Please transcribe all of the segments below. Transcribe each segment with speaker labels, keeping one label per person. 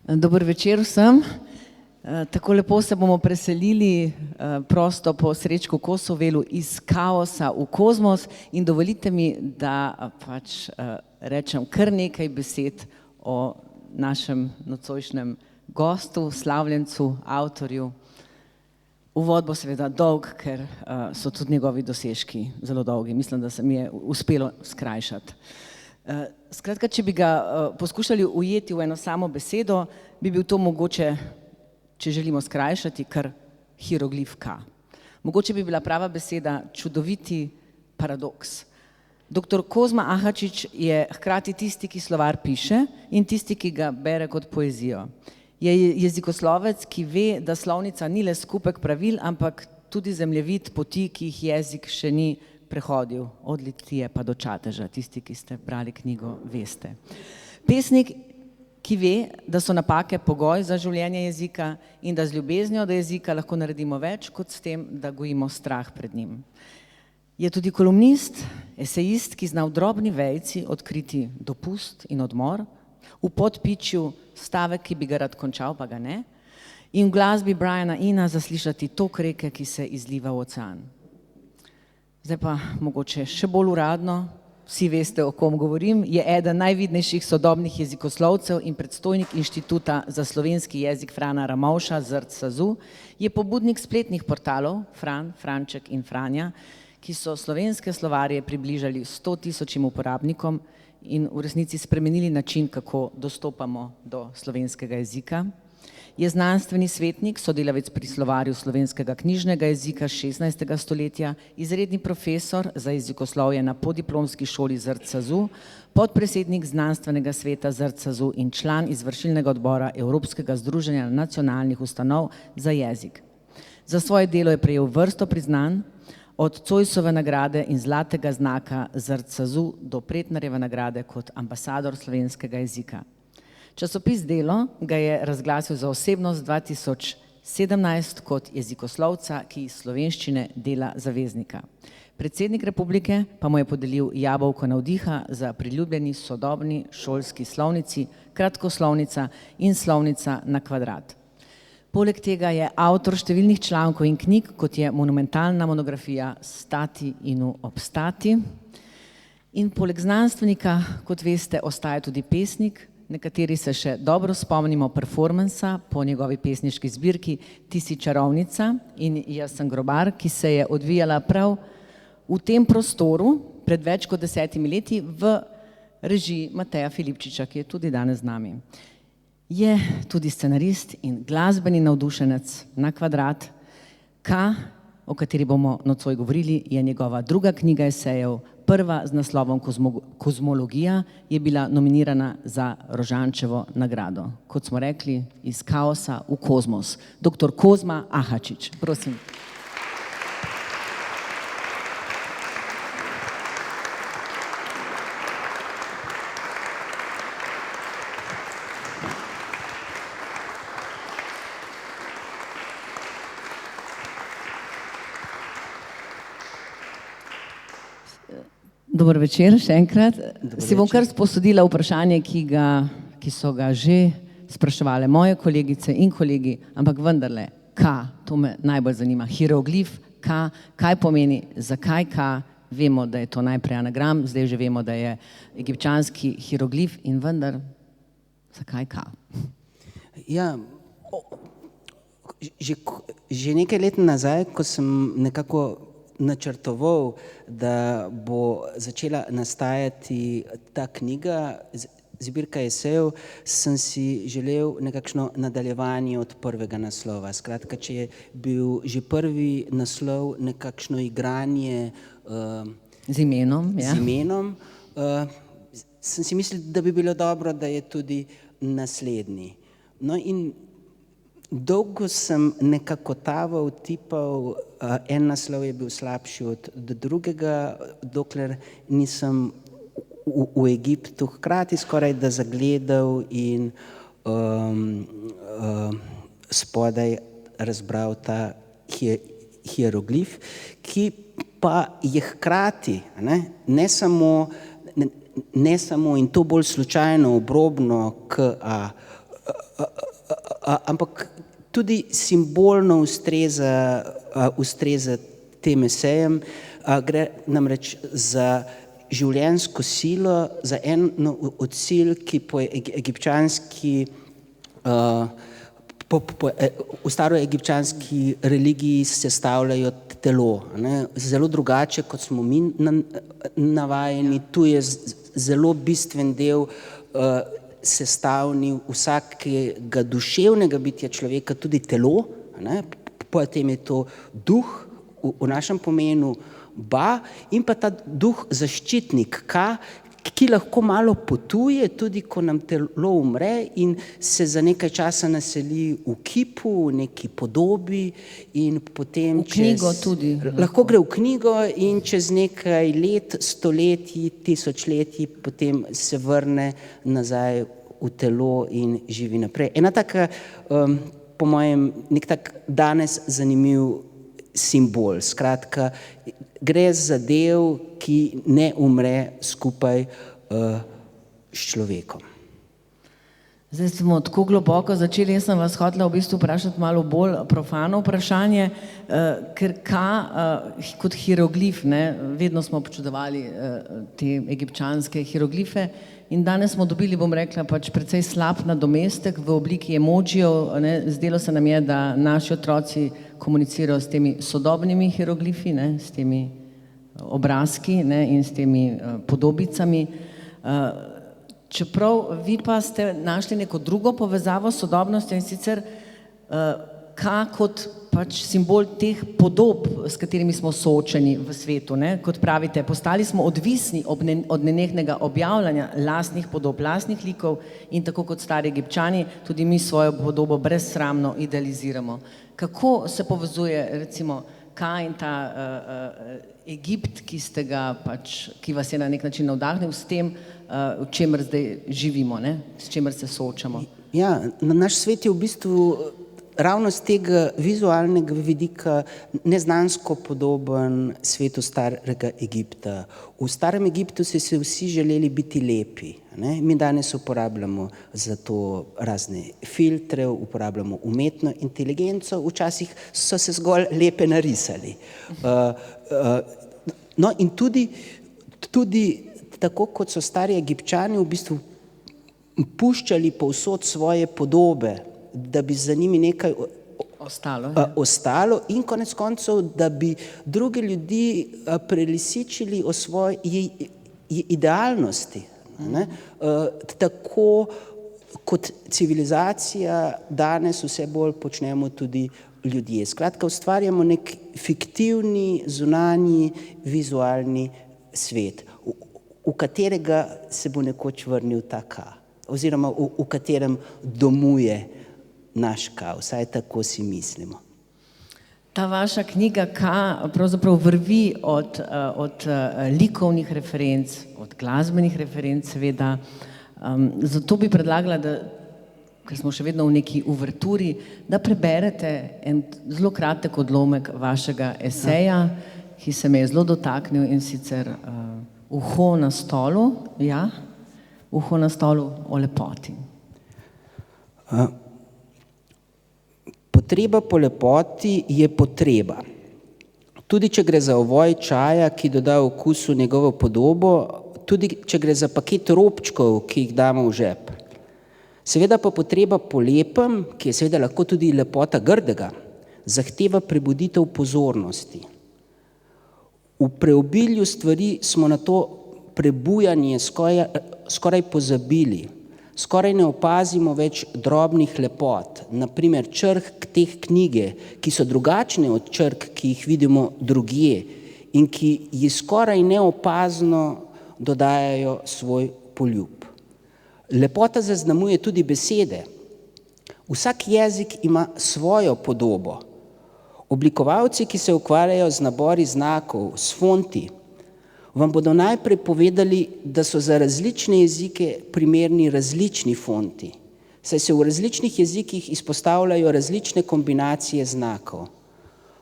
Speaker 1: Dober večer vsem. Tako lepo se bomo preselili prosto po Srečku Kosovelu iz kaosa v kozmos in dovolite mi, da pač rečem kar nekaj besed o našem nocojšnjem gostu, slavljencu, avtorju. Uvod bo seveda dolg, ker so tudi njegovi dosežki zelo dolgi. Mislim, da se mi je uspelo skrajšati. Skratka, če bi ga poskušali ujeti v eno samo besedo, bi bil to mogoče, če želimo skrajšati, kar hieroglif K. Mogoče bi bila prava beseda čudoviti paradoks. Dr. Kozma Ahačić je hkrati tisti, ki slovar piše in tisti, ki ga bere kot poezijo. Je jezikoslovec, ki ve, da slovnica ni le skupek pravil, ampak tudi zemljevid poti, ki jih jezik še ni prehodil, od Litije pa do Čateža, tisti, ki ste brali knjigo, veste. Pesnik, ki ve, da so napake pogoj za življenje jezika in da z ljubeznijo do jezika lahko naredimo več, kot s tem, da gojimo strah pred njim. Je tudi kolumnist, esejist, ki zna v drobni vejici odkriti dopust in odmor, v podpičju stavek, ki bi ga rad končal, pa ga ne, in v glasbi Briana Ena zaslišati tok reke, ki se izliva v ocean. Zdaj pa mogoče še bolj uradno, vsi veste, o kom govorim, je eden najvidnejših sodobnih jezikoslovcev in predstojnik Inštituta za slovenski jezik Frana Ramovša, ZRC SAZU, je pobudnik spletnih portalov Fran, Franček in Franja, ki so slovenske slovarje približali 100.000 uporabnikom in v resnici spremenili način, kako dostopamo do slovenskega jezika. Je znanstveni svetnik, sodelavec pri slovarju slovenskega knjižnega jezika 16. stoletja, izredni profesor za jezikoslovje na podiplomski šoli ZRC SAZU, podpredsednik znanstvenega sveta ZRC SAZU in član izvršilnega odbora Evropskega združenja nacionalnih ustanov za jezik. Za svoje delo je prejel vrsto priznanj, od Zoisove nagrade in zlatega znaka ZRC SAZU do Pretnarjeve nagrade kot ambasador slovenskega jezika. Časopis Delo ga je razglasil za osebnost 2017 kot jezikoslovca, ki iz slovenščine dela zaveznika. Predsednik republike pa mu je podelil jabolko navdiha za priljubljeni sodobni šolski slovnici, kratkoslovnica in slovnica na kvadrat. Poleg tega je avtor številnih člankov in knjig, kot je monumentalna monografija Stati in obstati. In poleg znanstvenika, kot veste, ostaja tudi pesnik. Nekateri se še dobro spomnimo performansa po njegovi pesniški zbirki Ti si čarovnica in Jaz sem grobar, ki se je odvijala prav v tem prostoru pred več kot 10 leti v režiji Mateja Filipčiča, ki je tudi danes z nami. Je tudi scenarist in glasbeni navdušenec na kvadrat. K, o kateri bomo nocoj govorili, je njegova druga knjiga esejev. Prva z naslovom Kozmologija je bila nominirana za Rožančevo nagrado. Kot smo rekli, iz kaosa v kozmos. Dr. Kozma Ahačić, prosim. Dober večer, še enkrat. Si bom kar sposodila vprašanje, ki so ga že spraševali moje kolegice in kolegi, ampak vendarle, K, to me najbolj zanima, hieroglif K, kaj pomeni, zakaj K, vemo, da je to najprej anagram, zdaj že vemo, da je egipčanski hieroglif in vendar, zakaj K?
Speaker 2: Ja, že nekaj let nazaj, ko sem nekako načrtoval, da bo začela nastajati ta knjiga, zbirka esejev, sem si želel nekakšno nadaljevanje od prvega naslova. Skratka, če je bil že prvi naslov nekakšno igranje
Speaker 1: z imenom, ja.
Speaker 2: Z imenom, sem si mislil, da bi bilo dobro, da je tudi naslednji. No in dolgo sem nekako taval, tipal, en naslov je bil slabši od drugega, dokler nisem v Egiptu hkrati skoraj da zagledal in spodaj razbral ta hieroglif, ki pa je hkrati, ne samo in to bolj slučajno, obrobno K, A, ampak tudi simbolno ustreza tem esejem. Gre namreč za življenjsko silo, za eno od sil, ki po egipčanski v staroegipčanski religiji sestavljajo telo. Zelo drugače, kot smo mi navajeni. Tu je zelo bistven del sestavni vsakega duševnega bitja človeka, tudi telo. Potem je to duh, v našem pomenu ba, in pa ta duh zaščitnik, ki lahko malo potuje, tudi ko nam telo umre in se za nekaj časa naseli v kipu, v neki podobi in potem
Speaker 1: v knjigo tudi.
Speaker 2: Lahko gre v knjigo in čez nekaj let, stoletij, tisočletij potem se vrne nazaj v telo in živi naprej. Ena taka, po mojem, nek tak danes zanimiv simbol. Skratka, gre za del, ki ne umre skupaj s človekom.
Speaker 1: Zdaj smo tako globoko začeli, jaz sem vas hotela v bistvu vprašati malo bolj profano vprašanje, ker kot hieroglif, vedno smo občudovali te egipčanske hieroglife in danes smo dobili, bom rekla, pač precej slab nadomestek v obliki emojijev. Zdelo se nam je, da naši otroci komunicirajo s temi sodobnimi hieroglifi, s temi obrazki in s temi podobicami. Čeprav vi pa ste našli neko drugo povezavo s sodobnostjo in sicer kot pač simbol teh podob, s katerimi smo soočeni v svetu. Kot pravite, postali smo odvisni od nenehnega objavljanja lastnih podob, lastnih likov in tako kot stari Egipčani, tudi mi svojo podobo brezsramno idealiziramo. Kako se povezuje recimo in ta Egipt, ki vas je na nek način navdahnil, s tem, v čemer zdaj živimo, s čemer se soočamo?
Speaker 2: Ja, naš svet je v bistvu ravno z tega vizualnega vidika neznansko podoben svetu starega Egipta. V starem Egiptu so se vsi želeli biti lepi. Mi danes uporabljamo za to razne filtre, uporabljamo umetno inteligenco, včasih so se zgolj lepe narisali. No in tudi tako, kot so stari Egipčani v bistvu puščali povsod svoje podobe, da bi za njimi nekaj ostalo in konec koncev, da bi druge ljudi prelisičili o svoji idealnosti. Tako kot civilizacija danes vse bolj počnemo tudi ljudje. Skratka, ustvarjamo nek fiktivni, zunanji, vizualni svet, v katerega se bo nekoč vrnil ta oziroma v katerem domuje naš vsaj tako si mislimo.
Speaker 1: Ta vaša knjiga pravzaprav vrvi od likovnih referenc, od glasbenih referenc seveda. Zato bi predlagala, ker smo še vedno v neki uverturi, da preberete en zelo kratek odlomek vašega eseja, ki se me je zelo dotaknil, in sicer Uho na stolu, Uho na stolu o lepoti.
Speaker 2: Potreba po lepoti je potreba. Tudi če gre za ovoj čaja, ki doda okusu njegovo podobo, tudi če gre za paket robčkov, ki jih damo v žep. Seveda pa potreba po lepem, ki je seveda lahko tudi lepota grdega, zahteva prebuditev pozornosti. V preobilju stvari smo na to prebujanje skoraj pozabili. Skoraj ne opazimo več drobnih lepot, naprimer črk teh knjige, ki so drugačne od črk, ki jih vidimo drugje in ki ji skoraj neopazno dodajajo svoj poljub. Lepota zaznamuje tudi besede. Vsak jezik ima svojo podobo. Oblikovalci, ki se ukvarjajo z nabori znakov, s fonti, vam bodo najprej povedali, da so za različne jezike primerni različni fonti, saj se v različnih jezikih izpostavljajo različne kombinacije znakov.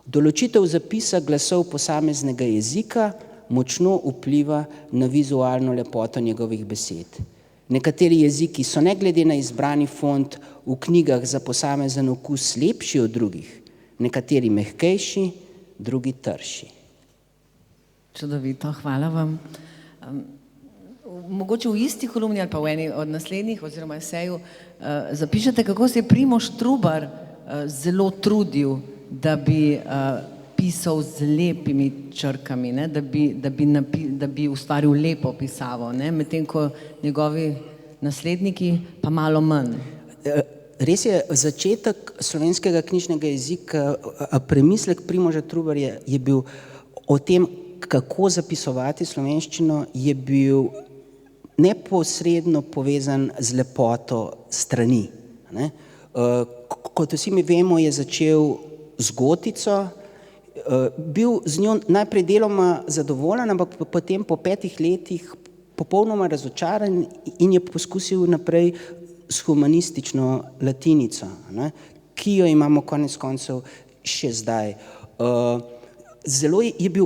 Speaker 2: Določitev zapisa glasov posameznega jezika močno vpliva na vizualno lepoto njegovih besed. Nekateri jeziki so ne glede na izbrani font v knjigah za posamezen okus lepši od drugih, nekateri mehkejši, drugi trši.
Speaker 1: Čudovito, hvala vam. Mogoče v isti kolumni ali pa v eni od naslednjih oziroma eseju zapišete, kako se je Primož Trubar zelo trudil, da bi pisal z lepimi črkami, ne? Da bi ustvaril lepo pisavo, ne? Medtem ko njegovi nasledniki pa malo manj.
Speaker 2: Res je, začetek slovenskega knjižnega jezika, premislek Primoža Trubarja je bil o tem, kako zapisovati slovenščino, je bil neposredno povezan z lepoto strani. Ne? Kot vsi mi vemo, je začel z gotico, bil z njo najprej deloma zadovoljen, ampak potem po 5 letih popolnoma razočaran in je poskusil naprej s humanistično latinico, ne, ki jo imamo konec koncev še zdaj. Zelo je bil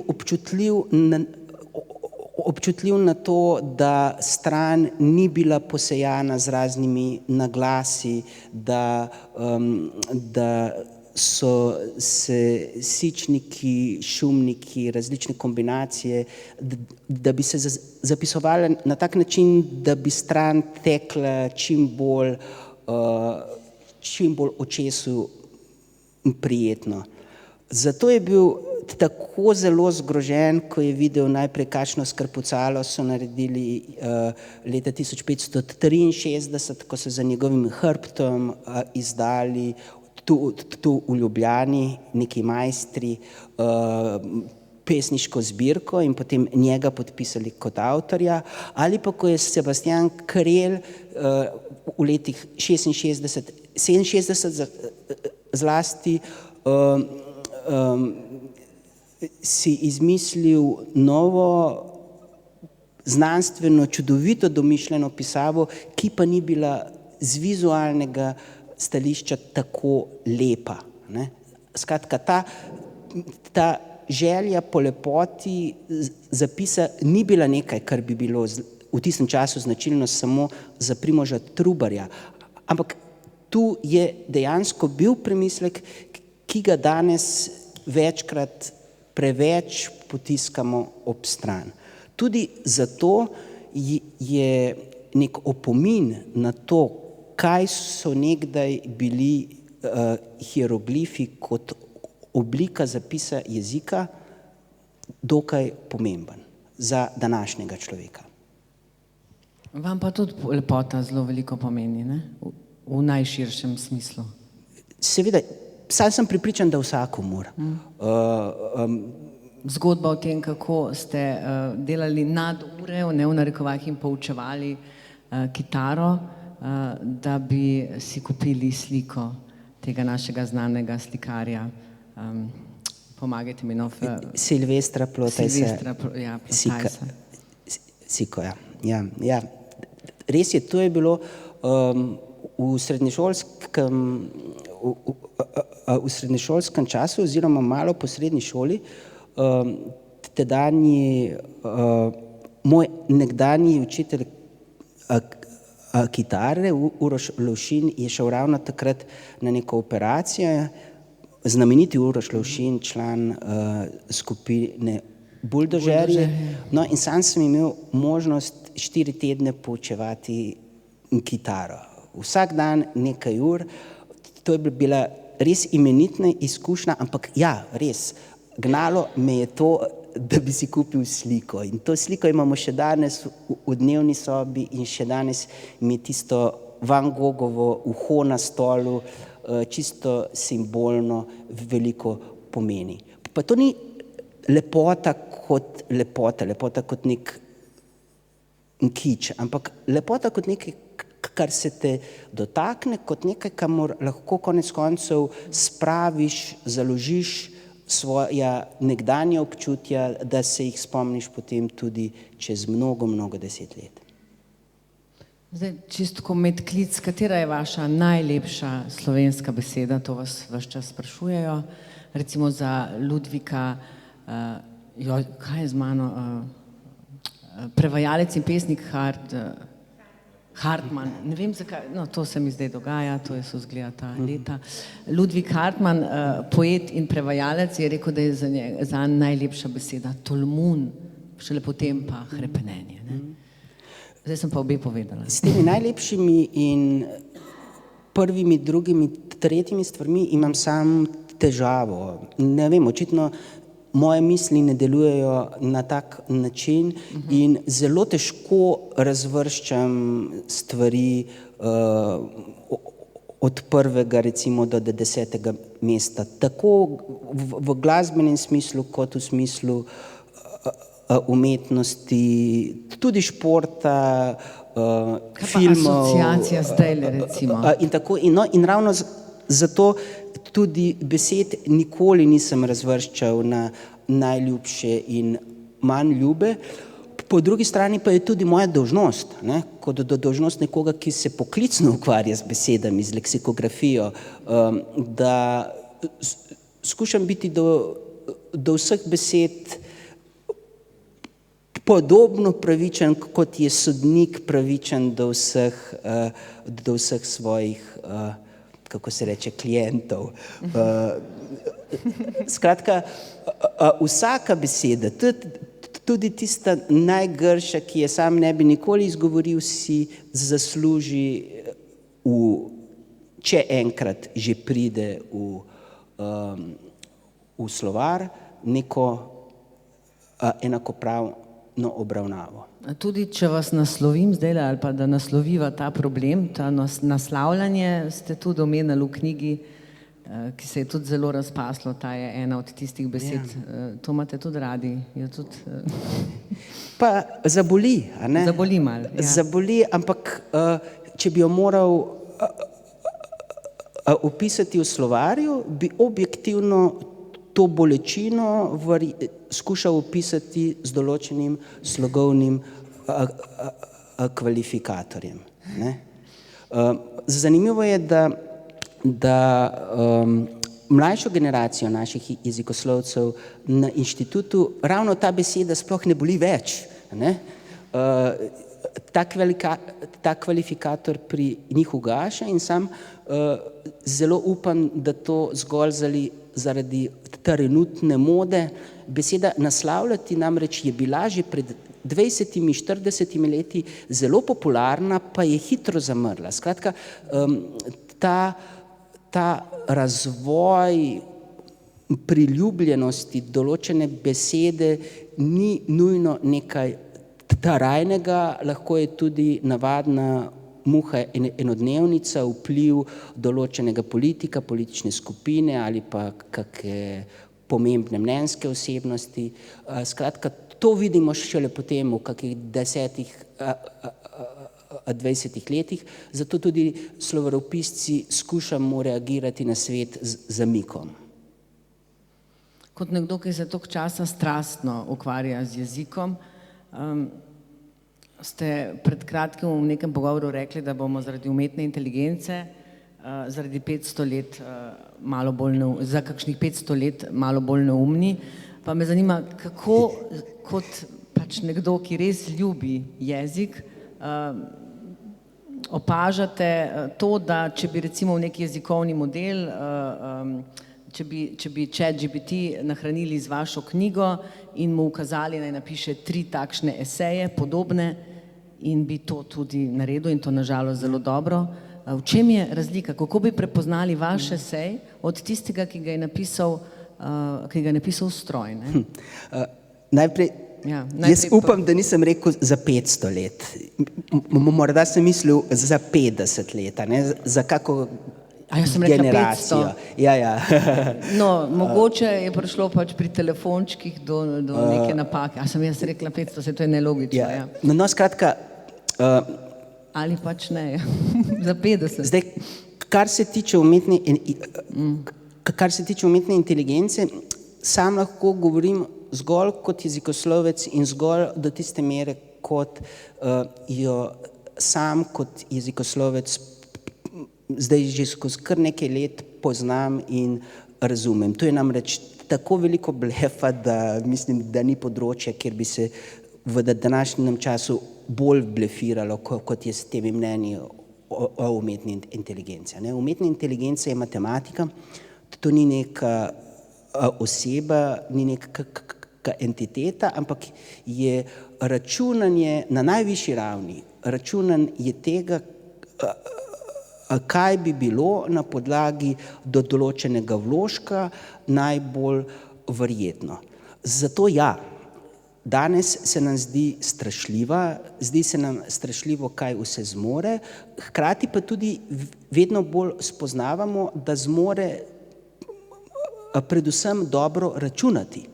Speaker 2: občutljiv na to, da stran ni bila posejana z raznimi naglasi, da so se sičniki, šumniki, različne kombinacije, da bi se zapisovali na tak način, da bi stran tekla čim bolj očesu prijetno. Zato je bil tako zelo zgrožen, ko je videl najprej, kakšno skrpucalo so naredili leta 1563, ko so za njegovim hrbtom izdali tu v Ljubljani neki majstri pesniško zbirko in potem njega podpisali kot avtorja, ali pa ko je Sebastian Krelj v letih 66, 67 zlasti si izmislil novo znanstveno čudovito domišljeno pisavo, ki pa ni bila z vizualnega stališča tako lepa. Ne? Skratka, ta želja po lepoti zapisa ni bila nekaj, kar bi bilo v tistem času značilno samo za Primoža Trubarja, ampak tu je dejansko bil premislek, ki ga danes večkrat preveč potiskamo ob stran. Tudi zato je nek opomin na to, kaj so nekdaj bili hieroglifi kot oblika zapisa jezika, dokaj pomemben za današnjega človeka.
Speaker 1: Vam pa tudi lepota zelo veliko pomeni, ne? V najširšem smislu.
Speaker 2: Seveda, sam sem prepričan, da vsakomur.
Speaker 1: Zgodba o tem, kako ste delali nadure, ne v narekovajih, in poučevali kitaro, da bi si kupili sliko tega našega znanega slikarja. Pomagajte mi, no.
Speaker 2: Silvestra Plotajsa.
Speaker 1: Ja, Plotajsa.
Speaker 2: Siko, ja. Ja. Res je, to je bilo v srednješolskem času oziroma malo po srednji šoli. Tedanji moj nekdanji učitelj kitare, Uroš Lovšin, je šel ravno takrat na neko operacijo. Znameniti Uroš Lovšin, član skupine Buldožerji. No, in sam sem imel možnost 4 tedne poučevati kitaro. Vsak dan nekaj ur. To je bila res imenitna izkušnja, ampak ja, res, gnalo me je to, da bi si kupil sliko. In to sliko imamo še danes v dnevni sobi in še danes mi je tisto Van Gogovo uho na stolu čisto simbolno veliko pomeni. Pa to ni lepota kot nek kič, ampak lepota kot nekaj, kar se te dotakne, kot nekaj, kamor lahko konec koncev spraviš, založiš svoja nekdanja občutja, da se jih spomniš potem tudi čez mnogo desetlet.
Speaker 1: Zdaj, čisto ko medklic, katera je vaša najlepša slovenska beseda, to vas ves čas sprašujejo, recimo za Ludvika, kaj je z mano, prevajalec in pesnik Hartmann, ne vem zakaj, no to se mi zdaj dogaja, to je so zgleda ta leta. Ludwig Hartmann, poet in prevajalec, je rekel, da je zanj najlepša beseda tolmun, šele potem pa hrepenenje. Ne? Zdaj sem pa obe povedala.
Speaker 2: S temi najlepšimi in prvimi, drugimi, tretjimi stvarmi imam sam težavo. Ne vem, očitno moje misli ne delujejo na tak način in zelo težko razvrščam stvari od prvega recimo do 10. mesta. Tako v glasbenem smislu kot v smislu umetnosti, tudi športa, filmov.
Speaker 1: Asociacija zdajle recimo.
Speaker 2: In ravno zato tudi besed nikoli nisem razvrščal na najljubše in manj ljube. Po drugi strani pa je tudi moja dolžnost, ne, kot dolžnost nekoga, ki se poklicno ukvarja z besedami, z leksikografijo, da skušam biti do vseh besed podobno pravičen, kot je sodnik pravičen do vseh svojih kako se reče, klientov. Skratka, vsaka beseda, tudi tista najgrša, ki je sam ne bi nikoli izgovoril, si zasluži, če enkrat že pride v slovar, neko enakopravno obravnavo.
Speaker 1: Tudi če vas naslovim zdaj, ali pa da nasloviva ta problem, ta naslavljanje, ste tudi omenili v knjigi, ki se je tudi zelo razpaslo, ta je ena od tistih besed, to imate tudi radi.
Speaker 2: Pa zaboli, a ne?
Speaker 1: Zaboli malo. Ja.
Speaker 2: Zaboli, ampak če bi jo moral opisati v slovarju, bi objektivno to bolečino skušal opisati z določenim slogovnim kvalifikatorjem. Ne? Zanimivo je, da mlajšo generacijo naših jezikoslovcev na inštitutu ravno ta beseda sploh ne boli več. Ne? Ta kvalifikator pri njih ugaša in sam zelo upam, da to zgolj zaradi trenutne mode. Beseda naslavljati namreč je bila že pred 20-40 leti zelo popularna, pa je hitro zamrla. Skratka, ta razvoj priljubljenosti določene besede ni nujno nekaj trajnega, lahko je tudi navadna muha enodnevnica, vpliv določenega politika, politične skupine ali pa kakšne pomembne mnenjske osebnosti. Skratka, to vidimo šele potem v kakih 10-20 letih, zato tudi slovaropisci skušamo reagirati na svet z zamikom.
Speaker 1: Kot nekdo, ki se toliko časa strastno ukvarja z jezikom, ste pred kratkim v nekem pogovoru rekli, da bomo zaradi umetne inteligence zaradi 500 let malo bolj za kakšnih 500 let malo bolj neumni. Pa me zanima, kako kot pač nekdo, ki res ljubi jezik, opažate to, da če bi recimo v neki jezikovni model, če bi ChatGPT nahranili z vašo knjigo in mu ukazali, naj napiše 3 takšne eseje, podobne, in bi to tudi naredil in to nažalost zelo dobro. V čem je razlika? Kako bi prepoznali vaš esej od tistega, ki ga je napisal stroj? Ne?
Speaker 2: Najprej, jaz upam, da nisem rekel za 500 let. Morda sem mislil za 50 let, ne? Za kako generacijo. Ja.
Speaker 1: No, mogoče je prišlo pač pri telefončkih do neke napake. A sem jaz rekla 500, se to je nelogično. Ja.
Speaker 2: No, skratka,
Speaker 1: ali pač ne, za 50.
Speaker 2: Zdaj, kar se tiče umetne inteligence, sam lahko govorim zgolj kot jezikoslovec in zgolj do tiste mere, kot jo sam kot jezikoslovec zdaj že skozi kar nekaj let poznam in razumem. To je namreč tako veliko blefa, da mislim, da ni področja, kjer bi se v današnjem času bolj blefiralo, kot je s temi mnenji o umetni inteligenci. Umetna inteligenca je matematika, to ni neka oseba, ni neka entiteta, ampak je računanje na najvišji ravni, računanje tega, kaj bi bilo na podlagi do določenega vložka najbolj verjetno. Zato danes se nam zdi se nam strašljivo, kaj vse zmore, hkrati pa tudi vedno bolj spoznavamo, da zmore predvsem dobro računati.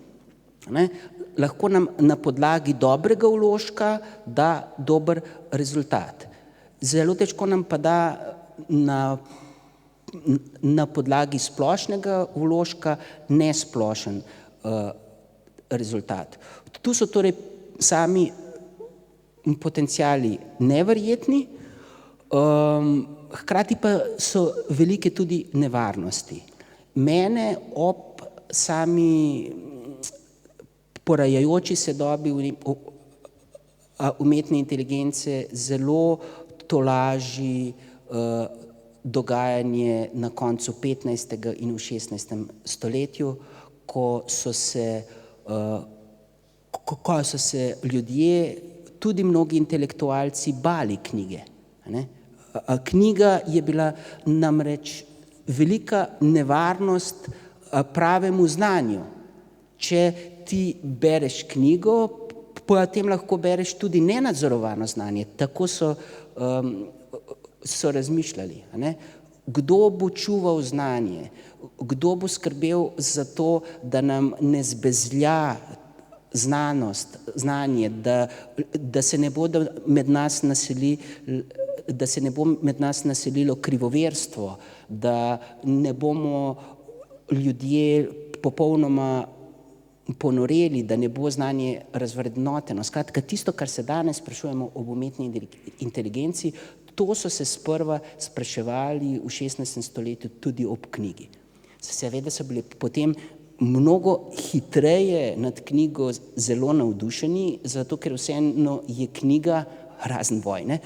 Speaker 2: Lahko nam na podlagi dobrega vložka da dober rezultat. Zelo težko nam pa da na podlagi splošnega vložka nesplošen rezultat. Tu so torej sami potenciali neverjetni, hkrati pa so velike tudi nevarnosti. Mene ob sami porajajoči se dobi umetne inteligence zelo tolaži dogajanje na koncu 15. in v 16. stoletju, ko so se ljudje, tudi mnogi intelektualci, bali knjige. Knjiga je bila namreč velika nevarnost pravemu znanju. Če ti bereš knjigo, potem lahko bereš tudi nenadzorovano znanje. Tako so razmišljali. Kdo bo čuval znanje? Kdo bo skrbel za to, da nam ne zbezlja znanje, da se ne bo med nas naselilo krivoverstvo, da ne bomo ljudje popolnoma ponoreli, da ne bo znanje razvrednoteno. Skratka, tisto, kar se danes sprašujemo o umetni inteligenci, to so se sprva spraševali v 16. stoletju tudi ob knjigi. Seveda so bili potem mnogo hitreje nad knjigo zelo navdušeni, zato ker vseeno je knjiga, razen vojne,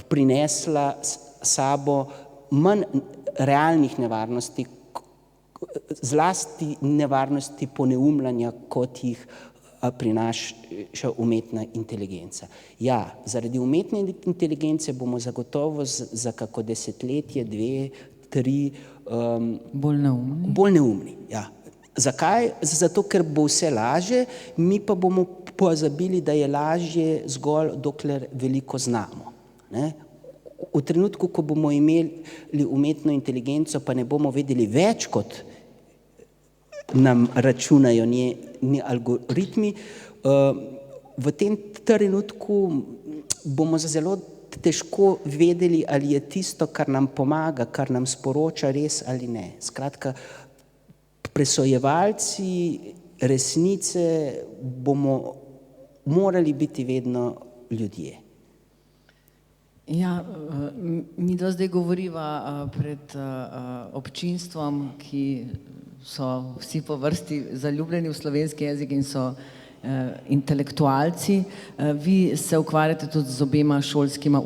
Speaker 2: prinesla sabo manj realnih nevarnosti, zlasti nevarnosti poneumljanja, kot jih prinaša umetna inteligenca. Zaradi umetne inteligence bomo zagotovo za kako desetletje, 2, 3 bolj neumni. Zakaj? Zato, ker bo vse lažje, mi pa bomo pozabili, da je lažje zgolj, dokler veliko znamo. V trenutku, ko bomo imeli umetno inteligenco, pa ne bomo vedeli več, kot nam računajo njeni algoritmi, v tem trenutku bomo zelo težko vedeli, ali je tisto, kar nam pomaga, kar nam sporoča, res ali ne. Skratka, presojevalci resnice bomo morali biti vedno ljudje.
Speaker 1: Mi zdaj govoriva pred občinstvom, ki so vsi po vrsti zaljubljeni v slovenski jezik in so intelektualci. Vi se ukvarjate tudi z obema šolskima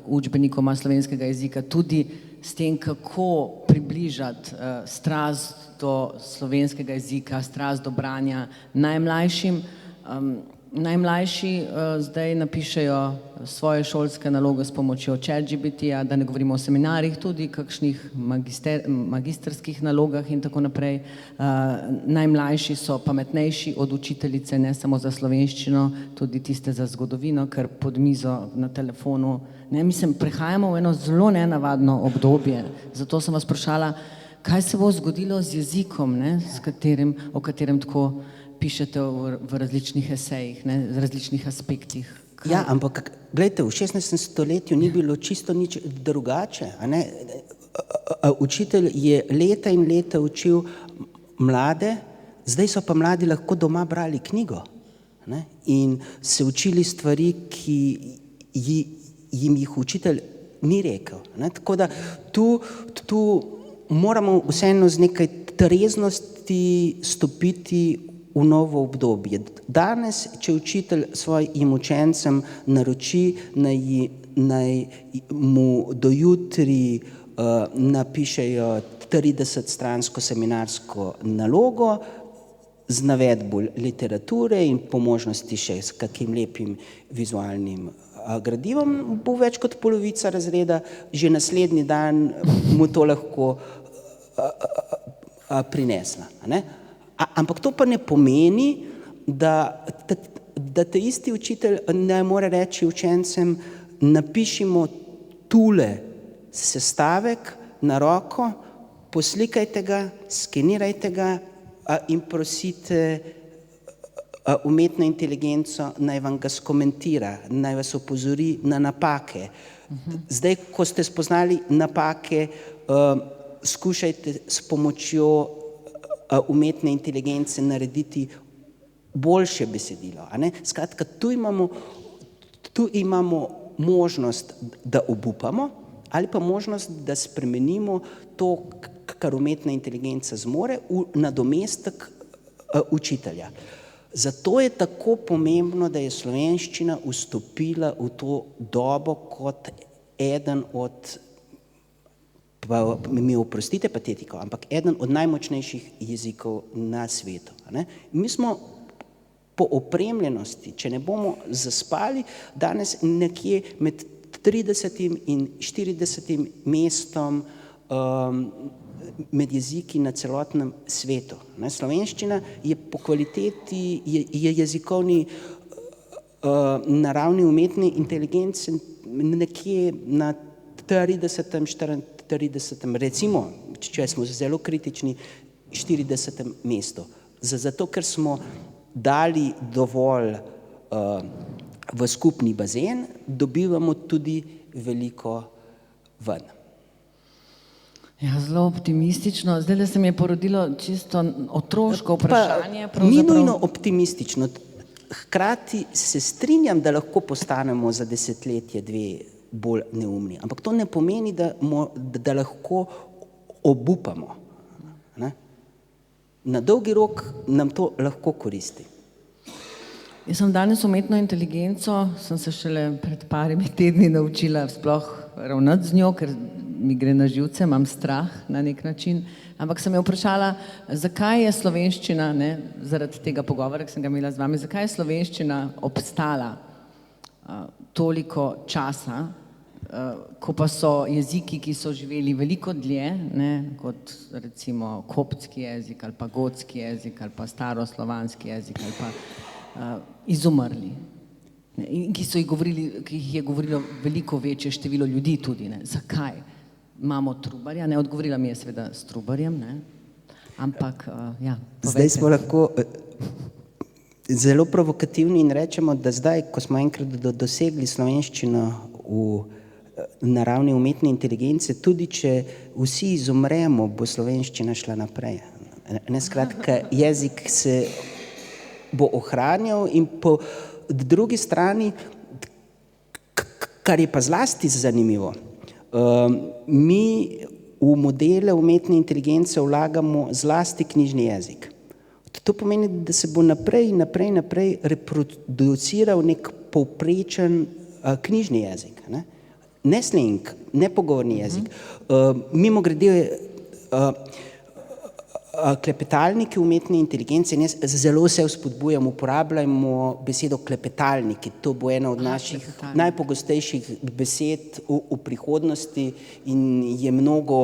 Speaker 1: učbenikoma slovenskega jezika, tudi s tem, kako približati strast do slovenskega jezika, strast do branja najmlajšim. Najmlajši zdaj napišejo svoje šolske naloge s pomočjo ChatGPT-ja, da ne govorimo o seminarjih, tudi kakšnih magistrskih nalogah in tako naprej. Najmlajši so pametnejši od učiteljice, ne samo za slovenščino, tudi tiste za zgodovino, ker pod mizo na telefonu. Prehajamo v eno zelo nenavadno obdobje, zato sem vas vprašala, kaj se bo zgodilo z jezikom, o katerem tako pišete v različnih esejih, v različnih aspektih.
Speaker 2: Ampak gledajte, v 16. stoletju ni bilo čisto nič drugače. Učitelj je leta in leta učil mlade, zdaj so pa mladi lahko doma brali knjigo in se učili stvari, ki jim jih učitelj ni rekel. Tako da tu moramo vseeno z nekaj treznosti stopiti v novo obdobje. Danes, če učitelj svojim učencem naroči, naj mu do jutri napišejo 30-stransko seminarsko nalogo z navedbo literature in po možnosti še s kakim lepim vizualnim gradivom, bo več kot polovica razreda že naslednji dan mu to lahko prinesla. Ne? Ampak to pa ne pomeni, da ta isti učitelj ne more reči učencem, napišimo tule sestavek na roko, poslikajte ga, skenirajte ga in prosite umetno inteligenco, naj vam ga skomentira, naj vas opozori na napake. Zdaj, ko ste spoznali napake, skušajte s pomočjo umetne inteligence narediti boljše besedilo. A ne? Skratka, tu imamo možnost, da obupamo, ali pa možnost, da spremenimo to, kar umetna inteligenca zmore, v nadomestek učitelja. Zato je tako pomembno, da je slovenščina vstopila v to dobo kot eden od, pa mi oprostite patetiko, ampak eden od najmočnejših jezikov na svetu. Ne? Mi smo po opremljenosti, če ne bomo zaspali, danes nekje med 30. in 40. mestom med jeziki na celotnem svetu. Ne? Slovenščina je po kvaliteti, je jezikovni naravni umetni inteligence nekje na 30. 40. recimo, če smo zelo kritični, 40. mestu. Zato, ker smo dali dovolj v skupni bazen, dobivamo tudi veliko ven.
Speaker 1: Ja, zelo optimistično. Zdaj se mi je porodilo čisto otroško vprašanje.
Speaker 2: Ni nujno optimistično. Hkrati se strinjam, da lahko postanemo za desetletje, dve bolj neumni. Ampak to ne pomeni, da lahko obupamo. Ne? Na dolgi rok nam to lahko koristi.
Speaker 1: Jaz sem danes umetno inteligenco, sem se šele pred parimi tedni naučila sploh ravnati z njo, ker mi gre na živce, imam strah na nek način, ampak sem jo vprašala, zakaj je slovenščina, ne, zaradi tega pogovora, ki sem ga imela z vami, zakaj je slovenščina obstala toliko časa, ko pa so jeziki, ki so živeli veliko dlje, ne, kot recimo koptski jezik ali pa gotski jezik ali pa staroslovanski jezik ali pa izumrli. In ki jih je govorilo veliko večje število ljudi tudi. Ne. Zakaj? Imamo Trubarja, ne, odgovorila mi je seveda s Trubarjem, ne, ampak ja.
Speaker 2: Zdaj smo lahko zelo provokativni in rečemo, da zdaj, ko smo enkrat dosegli slovenščino v naravni umetni inteligence, tudi če vsi izumremo, bo slovenščina šla naprej. Ne, skratka, jezik se bo ohranjal in po drugi strani, kar je pa zlasti zanimivo, mi v modele umetne inteligence vlagamo zlasti knjižni jezik. To pomeni, da se bo naprej reproduciral nek povprečen knjižni jezik. Ne slang, ne pogovorni jezik. Mimogrede, klepetalniki umetne inteligence, zelo se vzpodbujam, uporabljamo besedo klepetalniki, to bo ena od naših najpogostejših besed v prihodnosti in je mnogo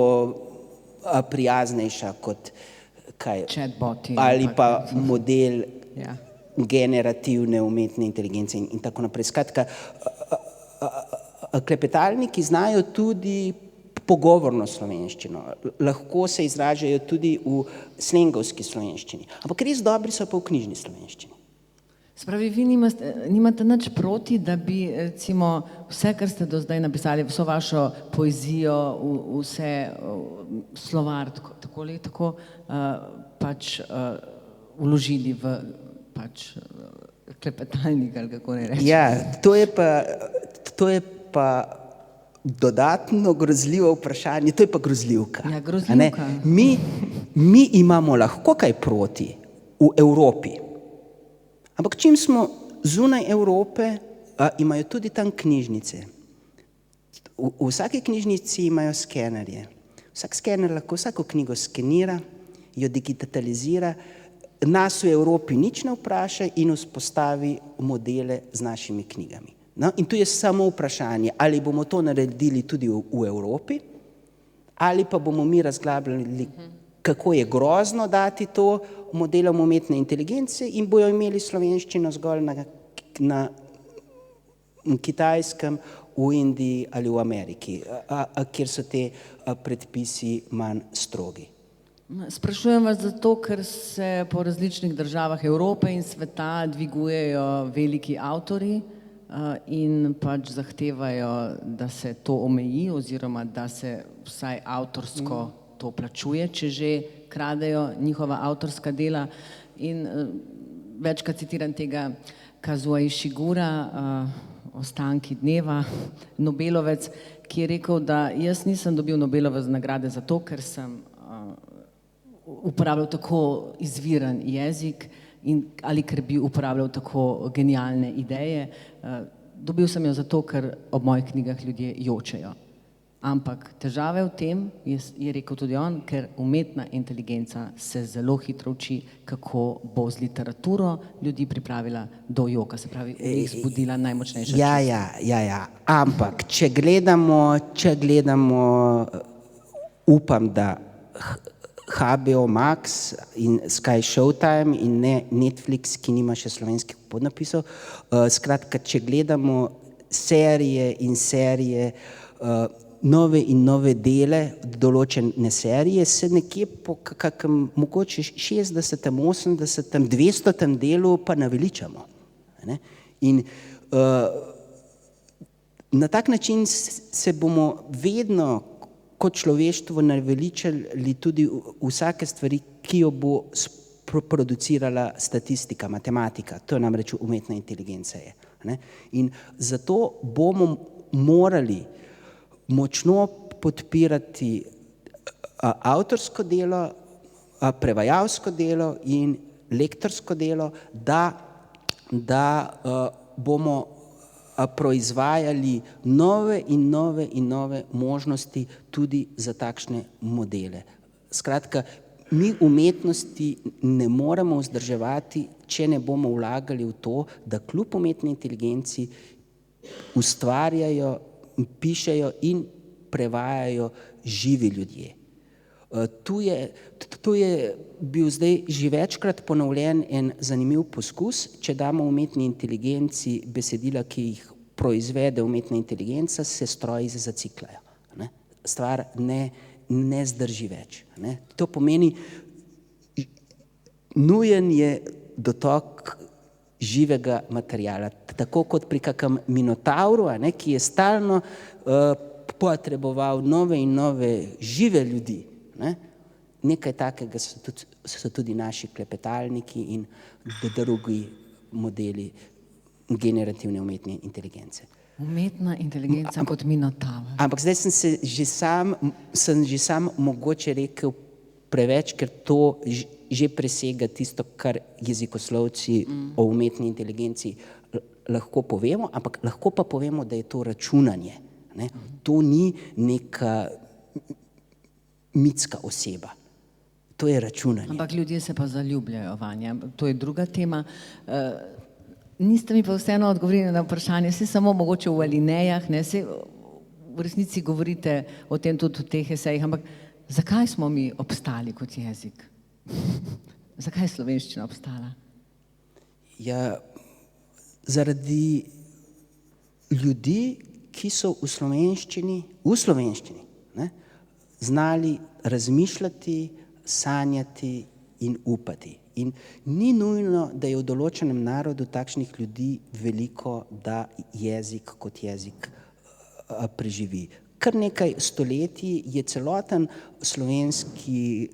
Speaker 2: prijaznejša kot kaj,
Speaker 1: chatboti,
Speaker 2: ali pa model generativne umetne inteligence in tako naprej. Skratka, klepetalniki znajo tudi pogovorno slovenščino, lahko se izražajo tudi v slengovski slovenščini, ampak res dobri so pa v knjižni slovenščini.
Speaker 1: Spravi, vi nimate nič proti, da bi recimo vse, kar ste do zdaj napisali, vso vašo poezijo, vse slovar, tako pač vložili v pač klepetalnik, ali kako ne rečem.
Speaker 2: Ja, to je pa dodatno grozljivo vprašanje, to je pa grozljivka.
Speaker 1: Ja, grozljivka.
Speaker 2: Mi imamo lahko kaj proti, v Evropi. Ampak čim smo zunaj Evrope, imajo tudi tam knjižnice. V vsaki knjižnici imajo skenerje. Vsak skener lahko vsako knjigo skenira, jo digitalizira, nas v Evropi nič ne vpraša in vzpostavi modele z našimi knjigami. No, in tu je samo vprašanje, ali bomo to naredili tudi v Evropi, ali pa bomo mi razglabljali, kako je grozno dati to modelom umetne inteligence in bojo imeli slovenščino zgolj na Kitajskem, v Indiji ali v Ameriki, kjer so te predpisi manj strogi.
Speaker 1: Sprašujem vas zato, ker se po različnih državah Evrope in sveta dvigujejo veliki avtorji in pač zahtevajo, da se to omeji oziroma da se vsaj avtorsko to plačuje, če že kradejo njihova avtorska dela. In večkrat citiram tega Kazuo Ishigura, Ostanki dneva, Nobelovec, ki je rekel, da jaz nisem dobil Nobelove nagrade zato, ker sem uporabljal tako izviren jezik ali ker bi uporabljal tako genialne ideje. Dobil sem jo zato, ker ob mojih knjigah ljudje jočejo. Ampak težava je v tem, je rekel tudi on, ker umetna inteligenca se zelo hitro uči, kako bo z literaturo ljudi pripravila do joka, se pravi, jih zbudila najmočnejša čustva.
Speaker 2: Ja. Ampak, če gledamo, upam, da HBO Max in Sky Showtime in ne Netflix, ki nima še slovenskih podnapisov, skratka, če gledamo serije in serije, nove in nove dele, določene serije, se nekje po kakem mogoče 60., 80., 200. delu pa naveličamo. Ne? In na tak način se bomo vedno kot človeštvo naveličali tudi vsake stvari, ki jo bo producirala statistika, matematika, to je namreč umetna inteligenca je. Ne? In zato bomo morali močno podpirati avtorsko delo, prevajalsko delo in lektorsko delo, da bomo proizvajali nove in nove možnosti tudi za takšne modele. Skratka, mi umetnosti ne moremo vzdrževati, če ne bomo vlagali v to, da kljub umetni inteligenci ustvarjajo, pišejo in prevajajo živi ljudje. Tu je bil zdaj že večkrat ponovljen en zanimiv poskus, če damo umetni inteligenci besedila, ki jih proizvede umetna inteligenca, se stroji zaciklajo. Ne? Stvar ne zdrži več. Ne? To pomeni, nujen je dotok živega materijala, tako kot pri kakem minotavru, ki je stalno potreboval nove in nove žive ljudi. Ne? Nekaj takega so tudi naši klepetalniki in drugi modeli generativne umetne inteligence.
Speaker 1: Umetna inteligenca kot minotaver.
Speaker 2: Ampak zdaj sem že sam mogoče rekel preveč, ker to že presega tisto, kar jezikoslovci o umetni inteligenci lahko povemo, ampak lahko pa povemo, da je to računanje. Ne? To ni neka mitska oseba. To je računanje.
Speaker 1: Ampak ljudje se pa zaljubljajo vanje. To je druga tema. Niste mi pa vseeno odgovorili na vprašanje, saj samo mogoče v alinejah, ne, saj v resnici govorite o tem tudi v teh esejih, ampak zakaj smo mi obstali kot jezik? Zakaj je slovenščina obstala?
Speaker 2: Ja, zaradi ljudi, ki so v slovenščini, ne, znali razmišljati, sanjati in upati. In ni nujno, da je v določenem narodu takšnih ljudi veliko, da jezik kot jezik preživi. Kar nekaj stoletij je celoten slovenski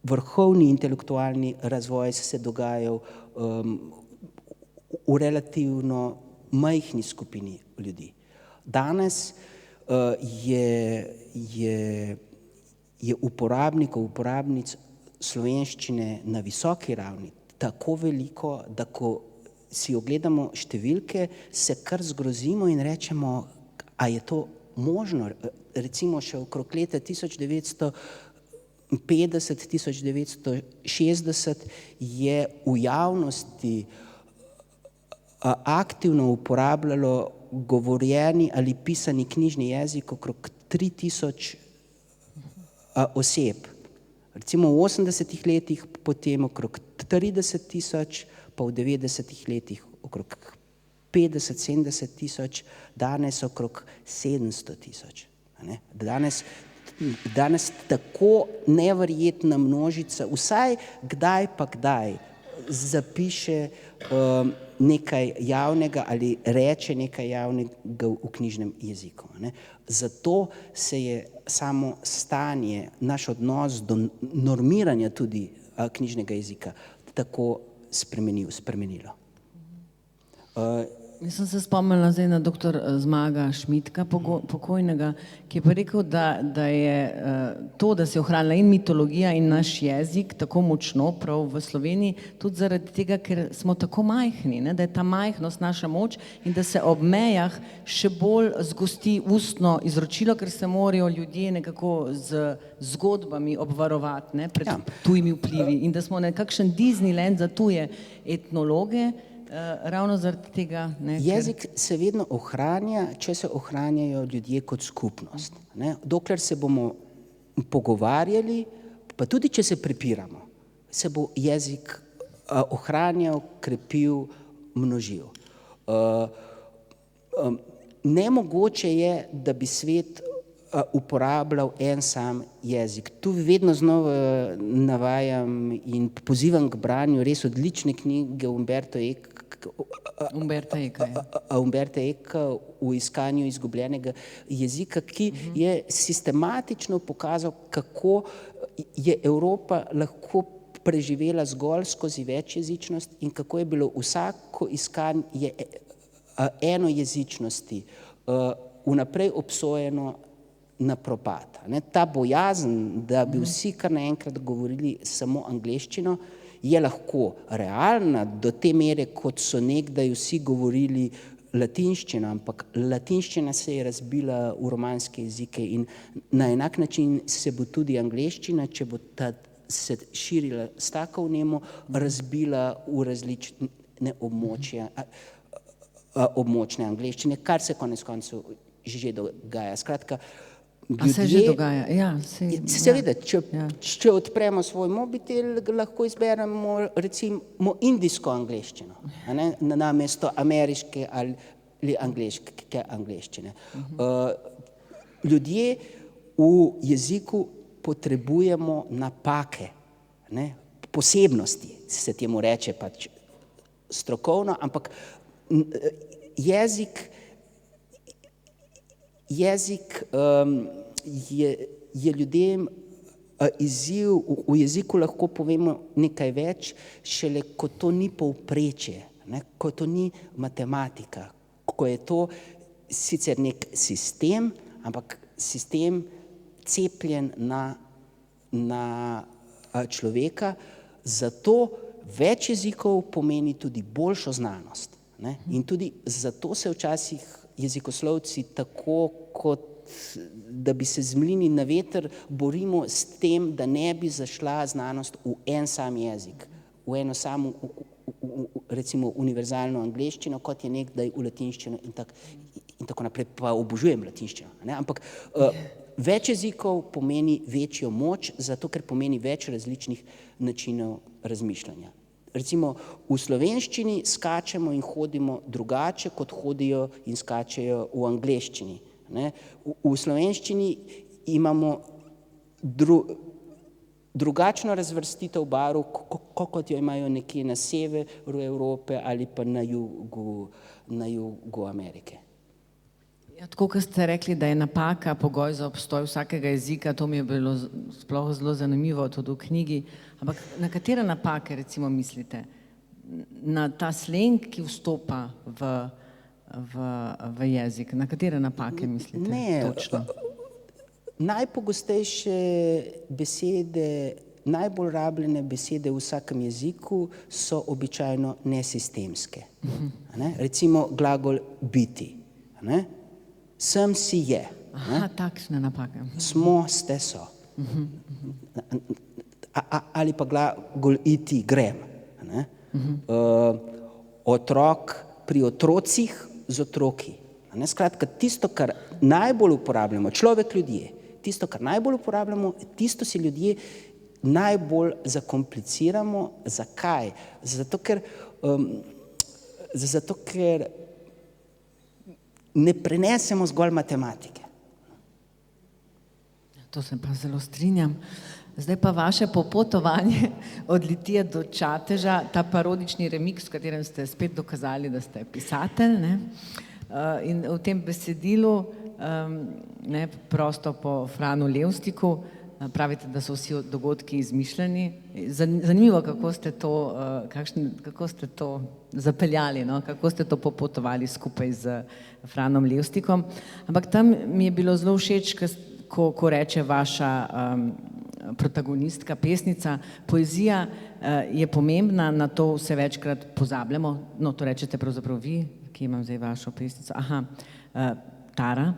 Speaker 2: vrhovni intelektualni razvoj se dogajal v relativno majhni skupini ljudi. Danes je uporabnikov, uporabnic slovenščine na visoki ravni tako veliko, da ko si ogledamo številke, se kar zgrozimo in rečemo, a je to možno. Recimo še okrog leta 1950-1960 je v javnosti aktivno uporabljalo govorjeni ali pisani knjižni jezik okrog 3000 oseb. Recimo v 80 letih potem okrog 30 000, pa v 90 letih okrog 50-70 tisoč, danes okrog 700 000. Danes tako neverjetna množica, vsaj kdaj pa kdaj zapiše nekaj javnega ali reče nekaj javnega v knjižnem jeziku. Zato se je samo stanje, naš odnos do normiranja tudi knjižnega jezika tako spremenilo.
Speaker 1: Jaz sem se spomnila zdaj na doktor Zmaga Šmitka, pokojnega, ki je pa rekel, da je to, da se je ohranila in mitologija in naš jezik tako močno prav v Sloveniji, tudi zaradi tega, ker smo tako majhni, da je ta majhnost naša moč in da se ob mejah še bolj zgosti ustno izročilo, ker se morajo ljudje nekako z zgodbami obvarovati pred tujimi vplivi in da smo nekakšen Disneyland za tuje etnologe, ravno zaradi tega.
Speaker 2: Jezik se vedno ohranja, če se ohranjajo ljudje kot skupnost. Dokler se bomo pogovarjali, pa tudi če se prepiramo, se bo jezik ohranjal, krepil, množil. Nemogoče je, da bi svet uporabljal en sam jezik. Tu vedno znova navajam in pozivam k branju res odlične knjige Umberta Eka v iskanju izgubljenega jezika, ki je sistematično pokazal, kako je Evropa lahko preživela zgolj skozi večjezičnost in kako je bilo vsako iskanje enojezičnosti vnaprej obsojeno na propad. Ta bojazen, da bi vsi kar naenkrat govorili samo angleščino, je lahko realna do te mere, kot so nekdaj vsi govorili latinščino, ampak latinščina se je razbila v romanske jezike in na enak način se bo tudi angleščina, če bo se širila s tako vnemo, razbila v različne območne angleščine, kar se konec koncev že dogaja. Skratka,
Speaker 1: a se že dogaja? Ja,
Speaker 2: seveda, če odpremo svoj mobitel, lahko izberemo recimo indijsko angleščino, namesto ameriške ali angleške angleščine. Ljudje v jeziku potrebujemo napake, posebnosti, se temu reče pač strokovno, ampak jezik je ljudem izziv, v jeziku lahko povemo nekaj več, šele ko to ni povprečje, ko to ni matematika, ko je to sicer nek sistem, ampak sistem cepljen na človeka, zato več jezikov pomeni tudi boljšo znanost. In tudi zato se včasih jezikoslovci tako, kot da bi se z mlini na veter borimo s tem, da ne bi zašla znanost v en sam jezik, v eno samo, recimo, univerzalno angleščino, kot je nekdaj v latinščino in tako naprej, pa obožujem latinščino. Ampak več jezikov pomeni večjo moč, zato ker pomeni več različnih načinov razmišljanja. Recimo v slovenščini skačemo in hodimo drugače, kot hodijo in skačejo v angleščini. V slovenščini imamo drugačno razvrstitev barv, kot jo imajo nekje na severu Evrope ali pa na jugu Amerike.
Speaker 1: Tako, kot ste rekli, da je napaka pogoj za obstoj vsakega jezika, to mi je bilo sploh zelo zanimivo tudi v knjigi, ampak na katere napake recimo mislite? Na ta sleng, ki vstopa v jezik, na katere napake mislite točno?
Speaker 2: Najpogostejše besede najbolj rabljene besede v vsakem jeziku so običajno nesistemske. Ne? Recimo glagol biti. Ne? Sem, si, je.
Speaker 1: Aha, takšne napake.
Speaker 2: Smo, ste, so. Ali pa glagol iti, grem. Ne? Otrok pri otrocih z otroki. Ne? Skratka, tisto, kar najbolj uporabljamo, človek, ljudje, tisto, kar najbolj uporabljamo, tisto si ljudje najbolj zakompliciramo. Zakaj? Zato, ker ne prenesemo zgolj matematike.
Speaker 1: To se pa zelo strinjam. Zdaj pa vaše popotovanje od Litije do Čateža, ta parodični remix, v katerem ste spet dokazali, da ste pisatelj, ne? In v tem besedilu, ne, prosto po Franu Levstiku, pravite, da so vsi dogodki izmišljeni. Zanimivo, kako ste to zapeljali, no? Kako ste to popotovali skupaj z Franom Levstikom. Ampak tam mi je bilo zelo všeč, ko reče vaša protagonistka, pesnica, poezija je pomembna, na to vse večkrat pozabljamo. No, to rečete pravzaprav vi, ki imam zdaj vašo pesnico. Aha, Tara.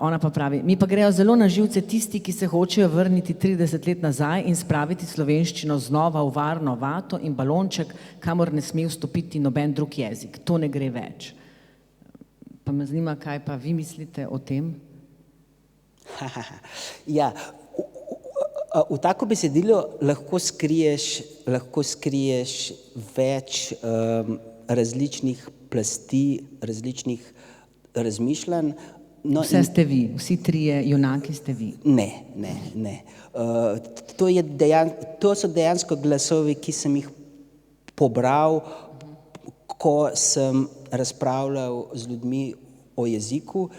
Speaker 1: Ona pa pravi, mi pa grejo zelo na živce tisti, ki se hočejo vrniti 30 let nazaj in spraviti slovenščino znova v varno vato in balonček, kamor ne sme vstopiti noben drug jezik. To ne gre več. Pa me zanima, kaj pa vi mislite o tem?
Speaker 2: Ja, v tako besedilo lahko skriješ več različnih plasti, različnih razmišljanj. No,
Speaker 1: vse ste vi, vsi trije junaki ste vi.
Speaker 2: Ne. To so dejansko glasovi, ki sem jih pobral, ko sem razpravljal z ljudmi o jeziku.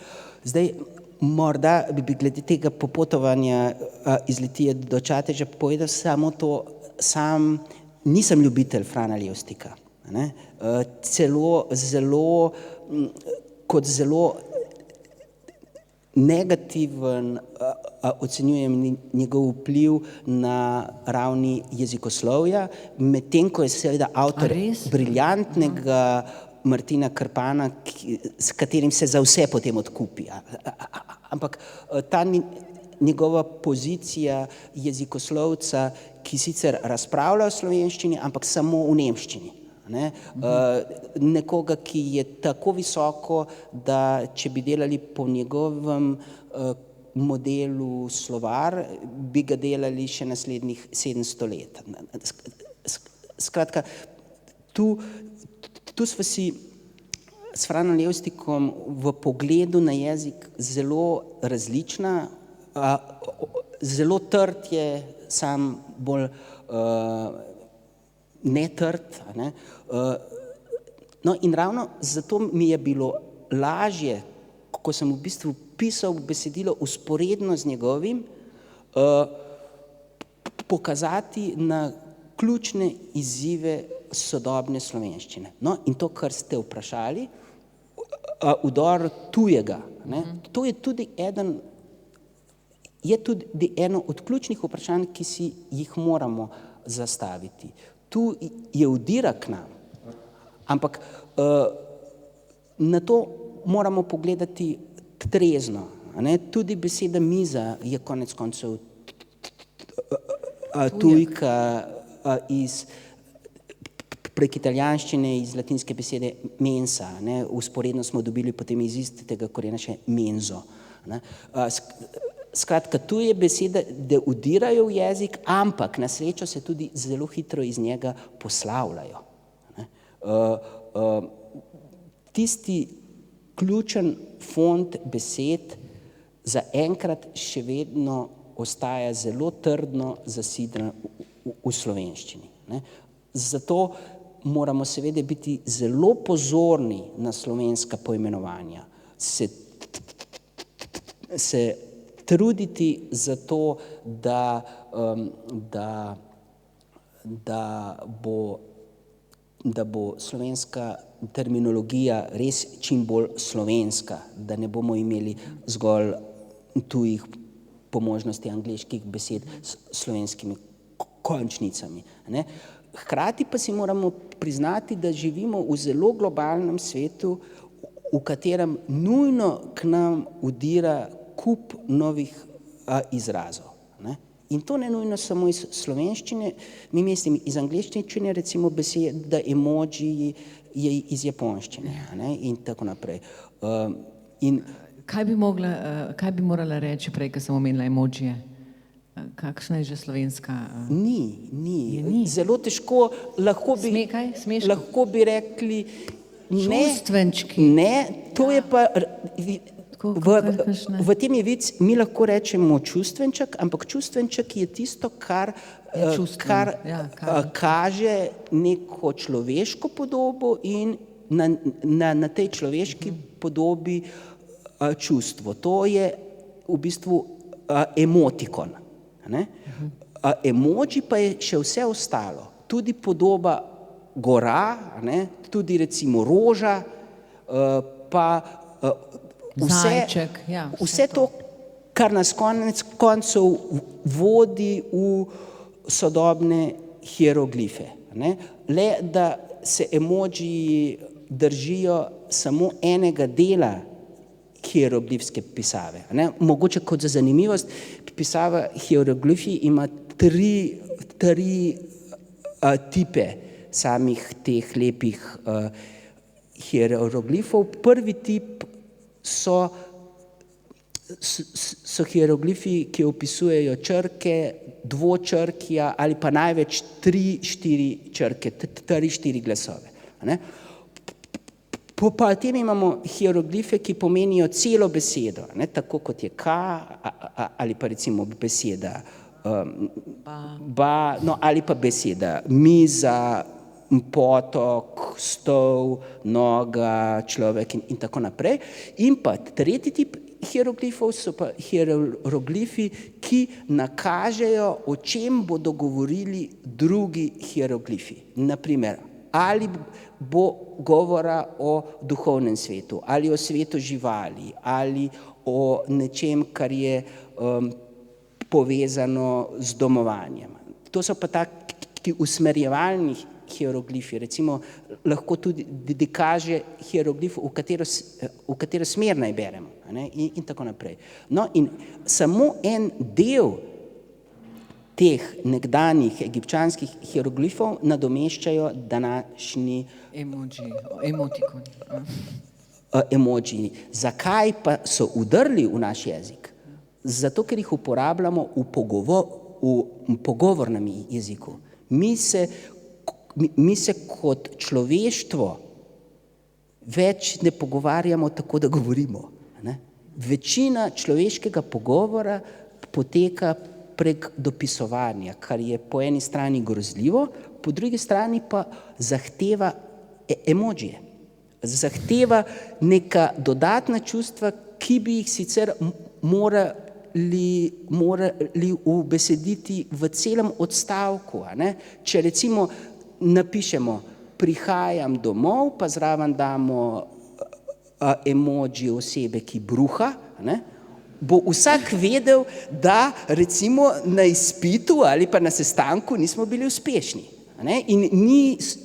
Speaker 2: Zdaj, morda bi glede tega popotovanja iz Litije do Čateža povedal samo to, sam nisem ljubitelj Frana Levstika. Kot zelo negativen ocenjujem njegov vpliv na ravni jezikoslovja, medtem ko je seveda avtor briljantnega Martina Krpana, s katerim se za vse potem odkupi. Ampak ta njegova pozicija jezikoslovca, ki sicer razpravlja o slovenščini, ampak samo v nemščini. Nekoga, ki je tako visoko, da če bi delali po njegovem modelu slovar, bi ga delali še naslednjih 700 let. Skratka, tu smo si s Franom Levstikom v pogledu na jezik zelo različna, zelo trd je, sam bolj netrd. No in ravno zato mi je bilo lažje, ko sem v bistvu pisal besedilo vzporedno z njegovim, pokazati na ključne izzive sodobne slovenščine. No in to, kar ste vprašali, vdor tujega, to je tudi eno od ključnih vprašanj, ki si jih moramo zastaviti. Tu je vdira k nam, ampak na to moramo pogledati trezno. Tudi beseda miza je konec koncev tujka prek italijanščine iz latinske besede mensa. Vzporedno smo dobili potem iz istega korena še menzo. Skratka, tu je beseda, da vdirajo v jezik, ampak na srečo se tudi zelo hitro iz njega poslavljajo. Tisti ključen fond besed zaenkrat še vedno ostaja zelo trdno zasidran v slovenščini. Zato moramo seveda biti zelo pozorni na slovenska poimenovanja, se truditi za to, da bo slovenska terminologija res čim bolj slovenska, da ne bomo imeli zgolj tujih po možnosti angleških besed s slovenskimi končnicami. Ne. Hkrati pa si moramo priznati, da živimo v zelo globalnem svetu, v katerem nujno k nam udira kup novih izrazov. Ne. In to ne nujno samo iz slovenščine, mi mislim iz angleščine, recimo beseda emoji je iz japonščine, ne, in tako naprej.
Speaker 1: Kaj bi morala reči prej, ko sem omenila emojije? Kakšna je že slovenska?
Speaker 2: Ni. Zelo težko, lahko bi rekli
Speaker 1: čustvenčki.
Speaker 2: Ne, to je pa v tem je vic, mi lahko rečemo čustvenček, ampak čustvenček je tisto, kar kaže neko človeško podobo in na tej človeški podobi čustvo. To je v bistvu emotikon. Ne? Emoji pa je še vse ostalo. Tudi podoba gora, ne? Tudi recimo roža, pa
Speaker 1: zajček,
Speaker 2: vse to, kar nas konec koncev vodi v sodobne hieroglife. Ne? Le da se emoji držijo samo enega dela hieroglifske pisave. Ne? Mogoče kot za zanimivost, pisava hieroglifi ima tri tipe samih teh lepih hieroglifov. Prvi tip so hieroglifi, ki opisujejo črke, dvočrkja ali pa največ 3-4 črke, 3-4 glasove. Ne? Potem imamo hieroglife, ki pomenijo celo besedo, ne? Tako kot je ka ali pa recimo beseda ba, no, ali pa beseda miza, potok, stol, noga, človek in tako naprej. In pa tretji tip hieroglifov so pa hieroglifi, ki nakažejo, o čem bodo govorili drugi hieroglifi. Naprimer, ali bo govora o duhovnem svetu, ali o svetu živali, ali o nečem, kar je povezano z domovanjem. To so pa taki usmerjevalni hieroglifi, recimo lahko tudi kaže hieroglif, v katero smer naj beremo, ne? In tako naprej. No, in samo en del teh nekdanjih egipčanskih hieroglifov nadomeščajo današnji emoji. Zakaj pa so vdrli v naš jezik? Zato, ker jih uporabljamo v pogovornem jeziku. Mi se kot človeštvo več ne pogovarjamo tako, da govorimo. Ne? Večina človeškega pogovora poteka prek dopisovanja, kar je po eni strani grozljivo, po drugi strani pa zahteva emojije. Zahteva neka dodatna čustva, ki bi jih sicer morali ubesediti v celem odstavku. Ne? Če recimo napišemo prihajam domov, pa zraven damo emoji osebe, ki bruha, ne? Bo vsak vedel, da recimo na izpitu ali pa na sestanku nismo bili uspešni. Ne? In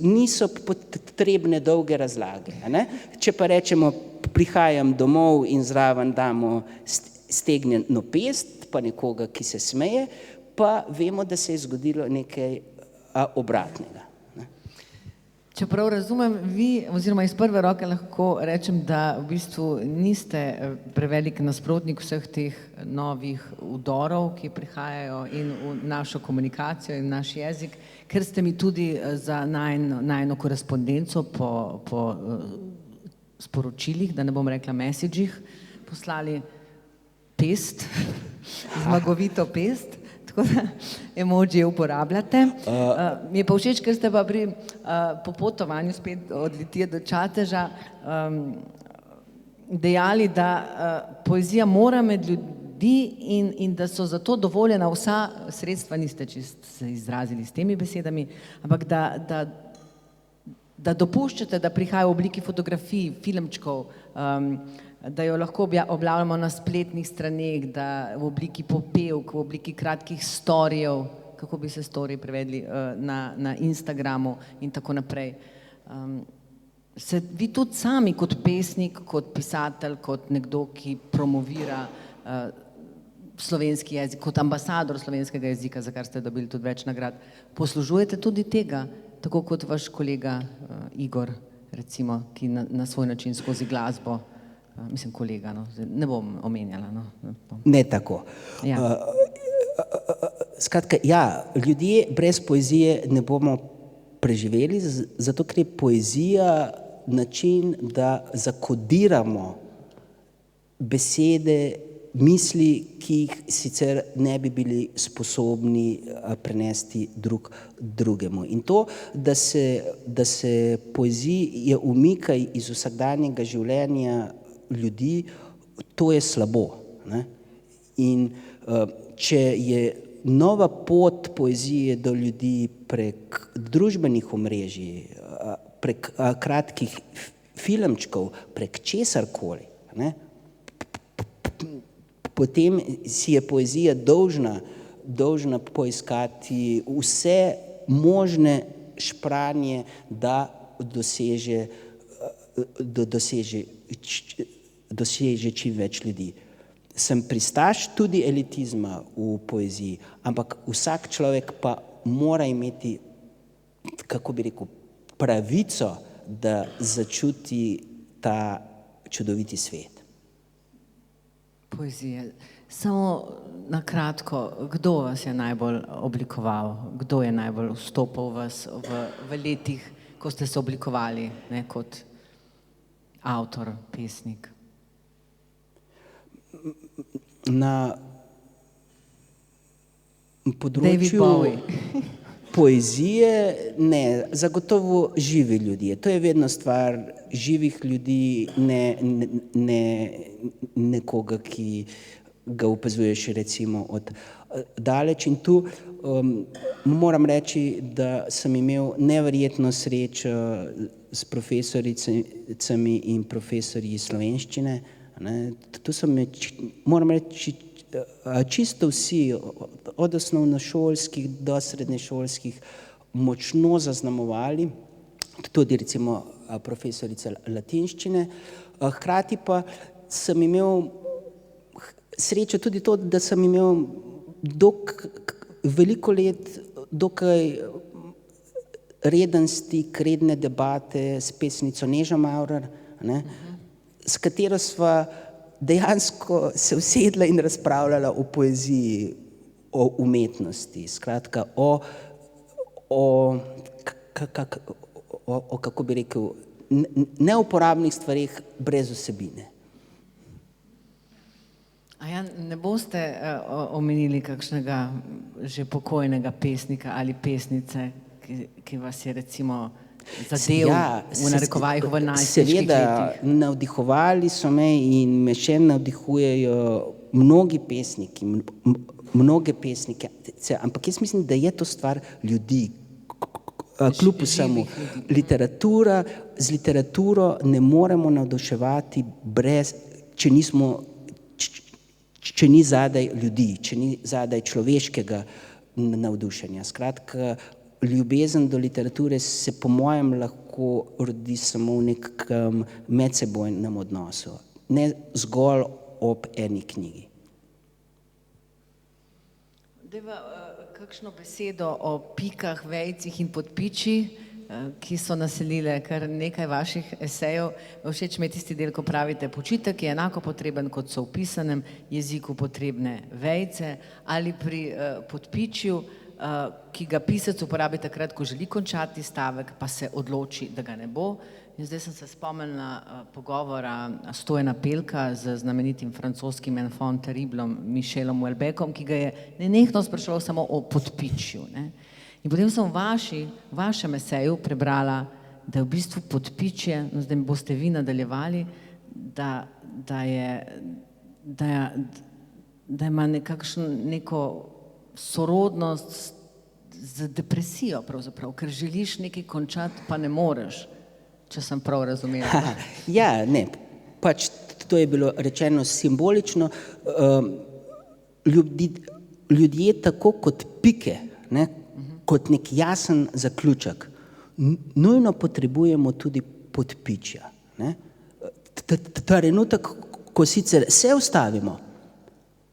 Speaker 2: niso potrebne dolge razlage. Ne? Če pa rečemo prihajam domov in zraven damo stegnjeno pest, pa nekoga, ki se smeje, pa vemo, da se je zgodilo nekaj obratnega.
Speaker 1: Čeprav razumem, vi oziroma iz prve roke lahko rečem, da v bistvu niste prevelik nasprotnik vseh teh novih vdorov, ki prihajajo in v našo komunikacijo in naš jezik, ker ste mi tudi za najino korespondenco po sporočilih, da ne bom rekla messagih, poslali pest, zmagovito pest. Tako da emoji uporabljate. Mi je pa všeč, ker ste pa pri popotovanju spet od Litije do Čateža dejali, da poezija mora med ljudi in da so zato dovoljena vsa sredstva, niste čisto se izrazili s temi besedami, ampak da dopuščate, da prihaja v obliki fotografij, filmčkov, da jo lahko objavljamo na spletnih straneh, da v obliki popevk, v obliki kratkih storijev, kako bi se story prevedli, na Instagramu in tako naprej. Se vi tudi sami kot pesnik, kot pisatelj, kot nekdo, ki promovira slovenski jezik, kot ambasador slovenskega jezika, za kar ste dobili tudi več nagrad, poslužujete tudi tega, tako kot vaš kolega Igor, recimo, ki na svoj način skozi glasbo, mislim kolega, no, ne bom omenjala. No.
Speaker 2: Ne tako.
Speaker 1: Ja.
Speaker 2: Skratka, ja, ljudje brez poezije ne bomo preživeli, zato ker je poezija način, da zakodiramo besede, misli, ki jih sicer ne bi bili sposobni prenesti drug drugemu. In to, da se poezija umika iz vsakdanjega življenja ljudi, to je slabo. Ne? In če je nova pot poezije do ljudi prek družbenih omrežij, prek kratkih filmčkov, prek česarkoli, ne? Potem si je poezija dolžna poiskati vse možne špranje, da doseže čim več ljudi. Sem pristaš tudi elitizma v poeziji, ampak vsak človek pa mora imeti, kako bi rekel, pravico, da začuti ta čudoviti svet.
Speaker 1: Poezije. Samo na kratko, kdo vas je najbolj oblikoval? Kdo je najbolj vstopal vas v letih, ko ste se oblikovali, ne, kot avtor, pesnik?
Speaker 2: Na področju poezije ne, zagotovo živi ljudje. To je vedno stvar živih ljudi, ne nekoga, ki ga opazuješ recimo od daleč. In tu moram reči, da sem imel neverjetno srečo s profesoricami in profesorji slovenščine. Ne. Tu so me, moram reči, čisto vsi, od osnovnošolskih do srednješolskih, močno zaznamovali, tudi recimo profesorica latinščine. Hkrati pa sem imel srečo tudi to, da sem imel veliko let dokaj reden stik, redne debate s pesnico Nežo Maurer, ne, s katero sva dejansko se usedla in razpravljala o poeziji, o umetnosti, skratka kako bi rekel, neuporabnih stvareh brez vsebine.
Speaker 1: A ja, ne boste omenili kakšnega že pokojnega pesnika ali pesnice, ki vas je recimo zadel v narekovajih v najstniških letih?
Speaker 2: Seveda, navdihovali so me in me še navdihujejo mnogi pesniki, mnoge pesnike, ampak jaz mislim, da je to stvar ljudi, kljub vsemu. Z literaturo ne moremo navduševati če ni zadaj ljudi, če ni zadaj človeškega navdušenja. Skratka, ljubezen do literature se po mojem lahko rodi samo v nekem medsebojnem odnosu, ne zgolj ob eni knjigi.
Speaker 1: Dajva kakšno besedo o pikah, vejcih in podpiči, ki so naselile kar nekaj vaših esejev. Všeč mi je tisti del, ko pravite, počitek je enako potreben, kot so v pisanem jeziku potrebne vejce, ali pri podpičju, ki ga pisec uporabi takrat, ko želi končati stavek, pa se odloči, da ga ne bo. In zdaj sem se spomnila pogovora Stojana Pelka z znamenitim francoskim enfant terriblom Michelom Houellebecqom, ki ga je nenehno spraševal samo o podpičju. Ne? In potem sem v vašem eseju prebrala, da je v bistvu podpičje, no zdaj boste vi nadaljevali, da ima neko sorodnost z depresijo pravzaprav, ker želiš nekaj končati, pa ne moreš, če sem prav razumela.
Speaker 2: Ja, ne, pač to je bilo rečeno simbolično. Ljudje tako kot pike, ne, kot nek jasen zaključek, nujno potrebujemo tudi podpičja. Ne. Trenutek, ko sicer se ustavimo,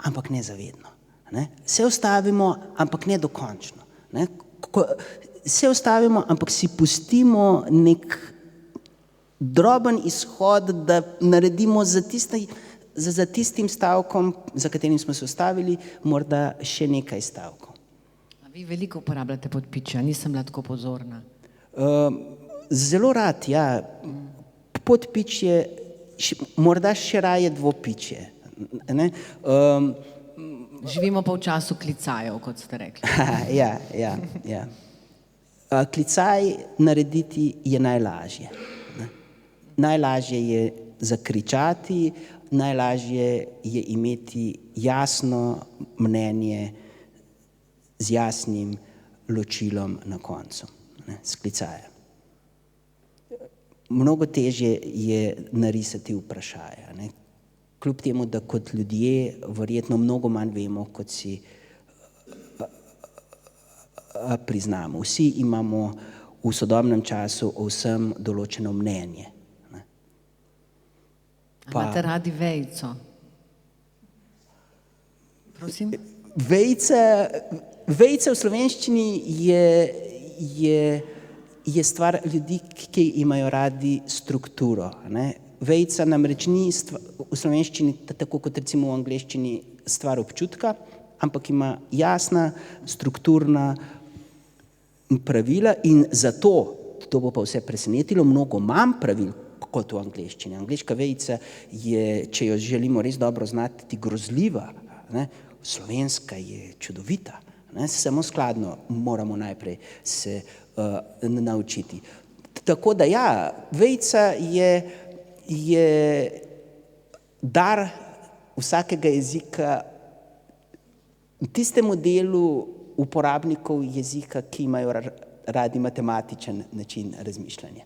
Speaker 2: ampak ne zavedno. Ne. Se ustavimo, ampak ne dokončno. Ne. Se ustavimo, ampak si pustimo nek droben izhod, da naredimo za tistim stavkom, za katerim smo se ustavili, morda še nekaj stavkov.
Speaker 1: A vi veliko uporabljate podpičja, nisem bila tako pozorna.
Speaker 2: Zelo rad, ja. Podpičje, morda še raje dvopičje. Ne?
Speaker 1: Živimo pa v času klicajev, kot ste rekli.
Speaker 2: Ja. Klicaj narediti je najlažje. Ne? Najlažje je zakričati, najlažje je imeti jasno mnenje z jasnim ločilom na koncu, ne, s klicajem. Mnogo težje je narisati vprašaja. Ne. Kljub temu, da kot ljudje verjetno mnogo manj vemo, kot si priznamo. Vsi imamo v sodobnem času o vsem določeno mnenje. Ne.
Speaker 1: Imate radi vejico? Prosim?
Speaker 2: Vejica v slovenščini je stvar ljudi, ki imajo radi strukturo. Ne? Vejica namreč ni v slovenščini, tako kot recimo v angleščini, stvar občutka, ampak ima jasna, strukturna pravila in zato, to bo pa vse presenetilo, mnogo manj pravil kot v angleščini. Angleška vejica je, če jo želimo res dobro znati, grozljiva. Ne? Slovenska je čudovita. Ne? Samo skladno moramo najprej se naučiti. Tako da ja, vejica je dar vsakega jezika tistemu delu uporabnikov jezika, ki imajo radi matematičen način razmišljanja.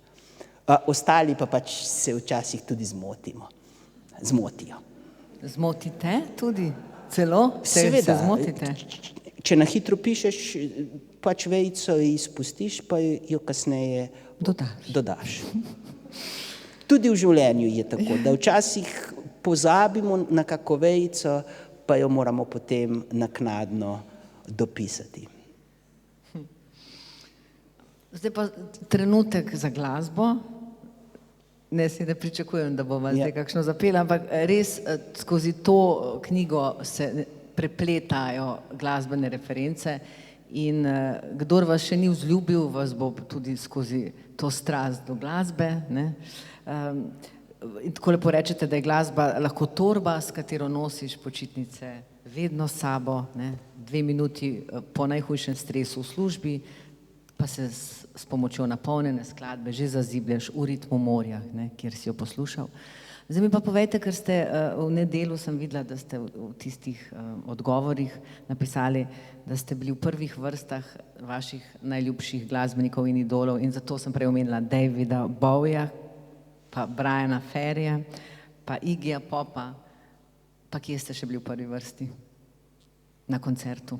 Speaker 2: Ostali pa pač se včasih tudi zmotijo.
Speaker 1: Zmotite tudi? Celo? Seveda. Se zmotite?
Speaker 2: Če na hitro pišeš, pač vejico izpustiš, pa jo kasneje dodaš. Tudi v življenju je tako, da včasih pozabimo na kako vejico, pa jo moramo potem naknadno dopisati.
Speaker 1: Zdaj pa trenutek za glasbo. Ne si ne pričakujem, da bova zdaj kakšno zapela, ampak res skozi to knjigo se prepletajo glasbene reference in kdor vas še ni vzljubil, vas bo tudi skozi to strast do glasbe. Ne? In tako lepo rečete, da je glasba lahko torba, s katero nosiš počitnice vedno s sabo, ne? 2 minuti po najhujšem stresu v službi, pa se s pomočjo napolnjene skladbe že zaziblješ v ritmu morja, ne? Kjer si jo poslušal. Zdaj mi pa povejte, ker ste v Nedelu sem videla, da ste v tistih odgovorih napisali, da ste bili v prvih vrstah vaših najljubših glasbenikov in idolov in zato sem prej omenila Davida Bowieja, pa Briana Ferryja, pa Iggyja Popa, pa kje ste še bili v prvi vrsti na koncertu?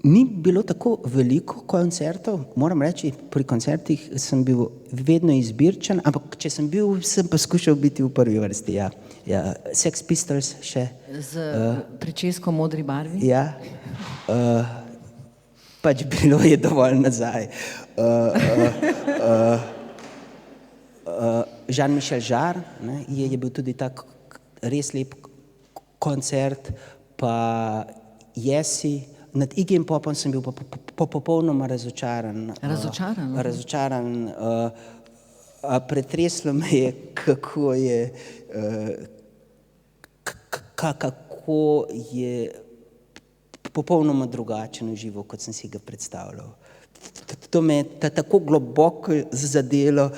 Speaker 2: Ni bilo tako veliko koncertov, moram reči, pri koncertih sem bil vedno izbirčen, ampak če sem bil, sem poskušal biti v prvi vrsti, ja. Sex Pistols še.
Speaker 1: Z pričesko modri barvi?
Speaker 2: Ja, pač bilo je dovolj nazaj. Jean-Michel Jarre, ne, je bil tudi tak res lep koncert, pa Jesi. Nad Iggyjem Popom sem bil popolnoma razočaran. Razočaran. Pretreslo me je, kako je popolnoma drugačen v živo, kot sem si ga predstavljal. To me je tako globoko zadelo.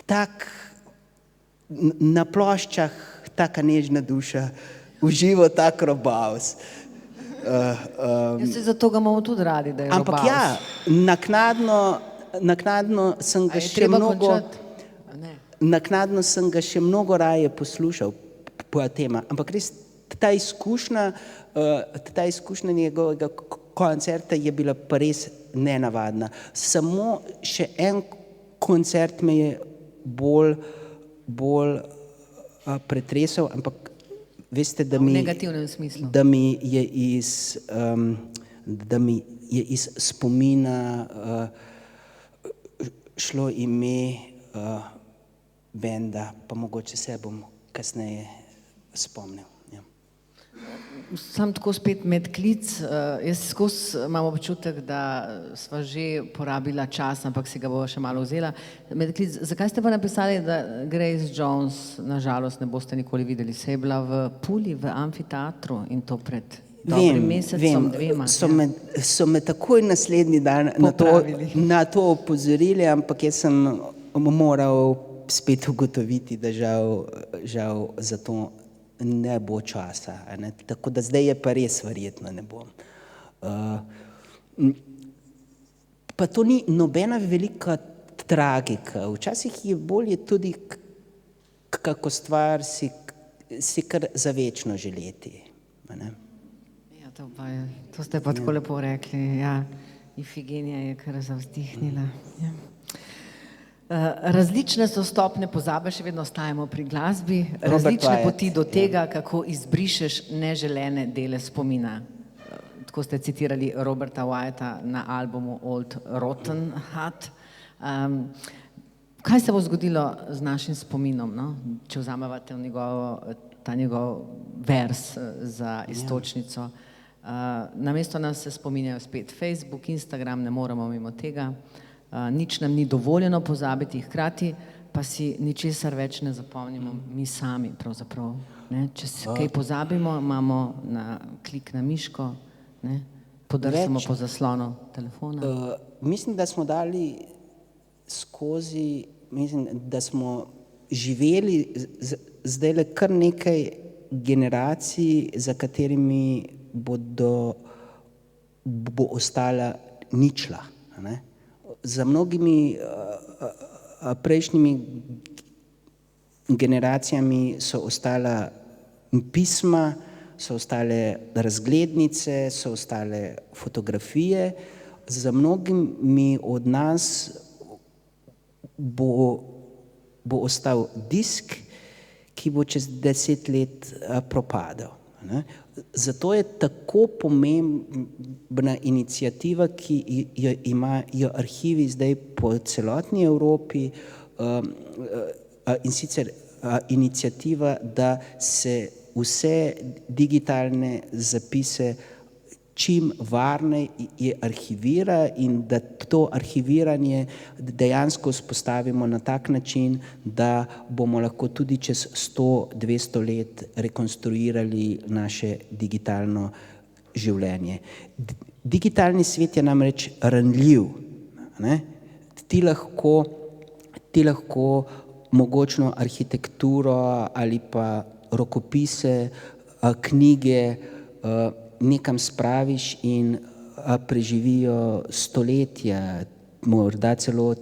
Speaker 2: Tak na ploščah, taka nežna duša, v živo tak robavs.
Speaker 1: Zato ga imamo tudi radi, da je robavs.
Speaker 2: Ampak ja, naknadno sem ga še mnogo raje poslušal po tema, ampak res ta izkušnja njegovega koncerta je bila pa res nenavadna. Samo še en koncert me je bolj pretresel, ampak veste, da
Speaker 1: V negativnem smislu.
Speaker 2: da mi je iz spomina šlo ime benda, pa mogoče se bom kasneje spomnil. Ja.
Speaker 1: Sam tako spet medklic, jaz skozi imam občutek, da sva že porabila čas, ampak si ga bova še malo vzela. Medklic, zakaj ste pa napisali, da Grace Jones nažalost ne boste nikoli videli? Se je bila v Puli, v amfiteatru in to pred dobrim mesecem, dvema.
Speaker 2: So me takoj naslednji dan na to opozorili, ampak jaz sem moral spet ugotoviti, da žal za to ne bo časa. Ne? Tako da zdaj je pa res verjetno ne bom. Pa to ni nobena velika tragika. Včasih je bolje tudi kako stvar si kar za večno želeti. Ne?
Speaker 1: Ja, to ste pa tako lepo rekli. Ja, Ifigenija je kar zavzdihnila. Ja. Različne so stopnje pozabe, še vedno ostajamo pri glasbi, različne poti do tega, kako izbrišeš neželene dele spomina. Tako ste citirali Roberta Wyatta na albumu Old Rotten Heart. Kaj se bo zgodilo z našim spominom, no? Če vzamevate ta njegov vers za iztočnico? Namesto nas se spominjajo spet Facebook, Instagram, ne moremo mimo tega. Nič nam ni dovoljeno pozabiti, hkrati pa si ničesar več ne zapomnimo mi sami pravzaprav. Ne? Če se kaj pozabimo, imamo na klik na miško, ne? Podrsamo po zaslonu telefona.
Speaker 2: Mislim, da smo dali skozi, da smo živeli zdajle kar nekaj generacij, za katerimi bo ostala ničla. Ne? Za mnogimi prejšnjimi generacijami so ostala pisma, so ostale razglednice, so ostale fotografije. Za mnogimi od nas bo ostal disk, ki bo čez 10 let propadel. Ne? Zato je tako pomembna iniciativa, ki jo imajo arhivi zdaj po celotni Evropi, in sicer iniciativa, da se vse digitalne zapise čim varneje arhivira in da to arhiviranje dejansko vzpostavimo na tak način, da bomo lahko tudi čez 100-200 let rekonstruirali naše digitalno življenje. Digitalni svet je namreč ranljiv. Ne? Ti lahko mogočno arhitekturo ali pa rokopise, knjige nekam spraviš in preživijo stoletja, morda celo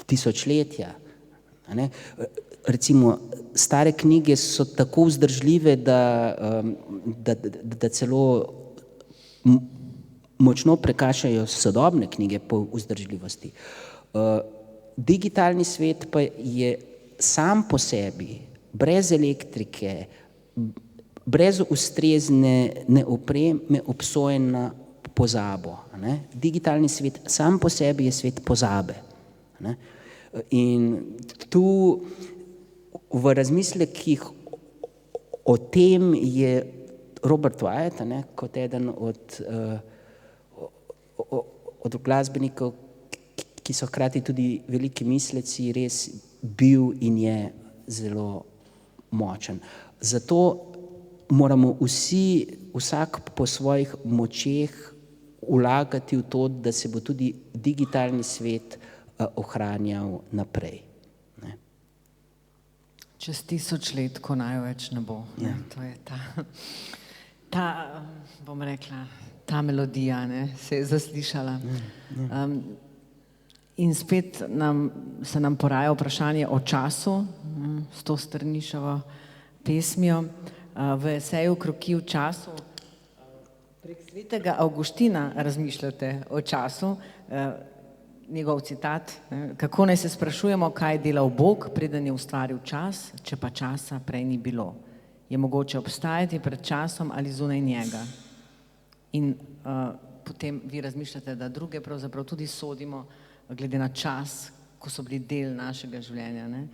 Speaker 2: tisočletja. Ne? Recimo, stare knjige so tako vzdržljive, da celo močno prekašajo sodobne knjige po vzdržljivosti. Digitalni svet pa je sam po sebi, brez elektrike, brez ustrezne opreme obsojen na pozabo. Ne? Digitalni svet sam po sebi je svet pozabe. Ne? In tu v razmislekih o tem je Robert Wyatt, ne, kot eden od glasbenikov, ki so hkrati tudi veliki misleci, res bil in je zelo močen. Zato moramo vsak po svojih močeh vlagati v to, da se bo tudi digitalni svet ohranjal naprej. Ne?
Speaker 1: Čez 1000 let, ko največ ne bo. Ne? To je ta, bom rekla, ta melodija, ne, se je zaslišala. In spet se nam poraja vprašanje o času s to Strniševo pesmijo. v eseju Kroki v času prek svetega Avguština razmišljate o času, njegov citat, kako naj se sprašujemo, kaj je delal Bog, preden je ustvaril čas, če pa časa prej ni bilo. Je mogoče obstajati pred časom ali zunaj njega. In potem vi razmišljate, da druge pravzaprav tudi sodimo glede na čas, ko so bili del našega življenja. Ne?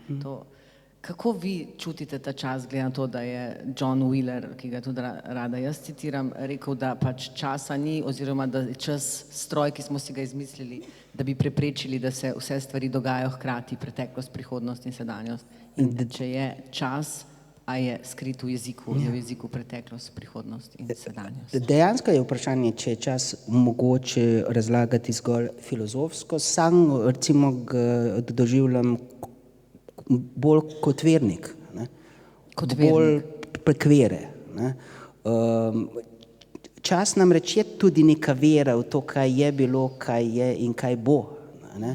Speaker 1: Kako vi čutite ta čas, glede na to, da je John Wheeler, ki ga tudi rada jaz citiram, rekel, da pač časa ni, oziroma da je čas stroj, ki smo si ga izmislili, da bi preprečili, da se vse stvari dogajajo hkrati, preteklost, prihodnost in sedanjost. In če je čas, a je skrit v jeziku, je v jeziku preteklost, prihodnost in sedanjost.
Speaker 2: Dejansko je vprašanje, če je čas mogoče razlagati zgolj filozofsko, sam recimo ga doživljam bolj kot vernik, ne?
Speaker 1: Kot
Speaker 2: bolj prek vere. Ne? Čas namreč je tudi neka vera v to, kaj je bilo, kaj je in kaj bo. Ne?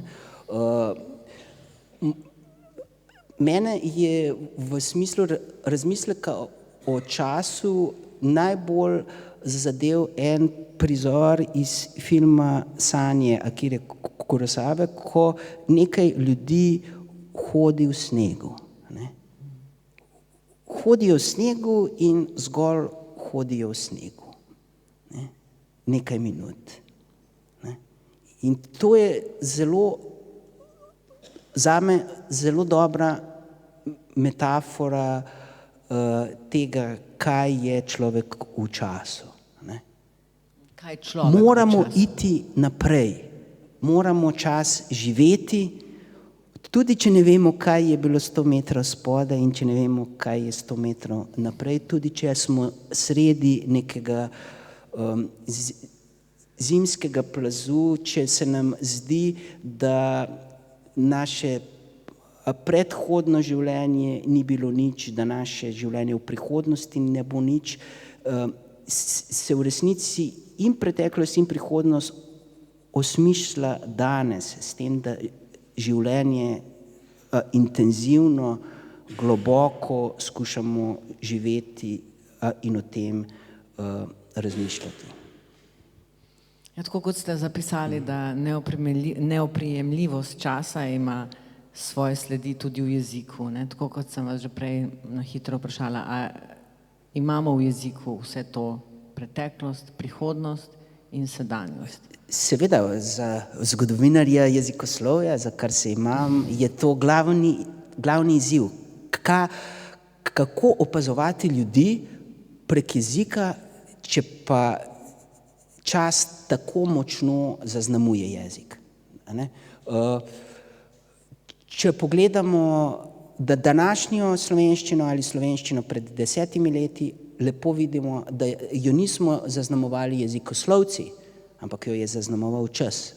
Speaker 2: Mene je v smislu razmisleka o času najbolj zadev en prizor iz filma Sanje Akire Kurosave, ko nekaj ljudi hodi v snegu. Ne? Hodijo v snegu in zgolj hodijo v snegu. Ne? Nekaj minut. Ne? In to je zame zelo dobra metafora tega, kaj je človek v času. Ne?
Speaker 1: Kaj človek
Speaker 2: moramo
Speaker 1: v času?
Speaker 2: iti naprej, moramo čas živeti, tudi če ne vemo, kaj je bilo 100 metrov spodaj in če ne vemo, kaj je 100 metrov naprej, tudi če smo sredi nekega zimskega plazu, če se nam zdi, da naše predhodno življenje ni bilo nič, da naše življenje v prihodnosti ne bo nič, se v resnici in preteklost in prihodnost osmišlja danes s tem, da življenje intenzivno, globoko skušamo živeti in o tem razmišljati.
Speaker 1: Ja, tako kot ste zapisali, da neoprijemljivost časa ima svoje sledi tudi v jeziku. Ne? Tako kot sem vas že prej na hitro vprašala, a imamo v jeziku vse to, preteklost, prihodnost in sedanjost?
Speaker 2: Seveda, za zgodovinarja jezikoslovja, za kar se imam, je to glavni izziv. Kako opazovati ljudi prek jezika, če pa čas tako močno zaznamuje jezik. Ne? Če pogledamo današnjo slovenščino ali slovenščino pred 10 leti, lepo vidimo, da jo nismo zaznamovali jezikoslovci, ampak jo je zaznamoval čas.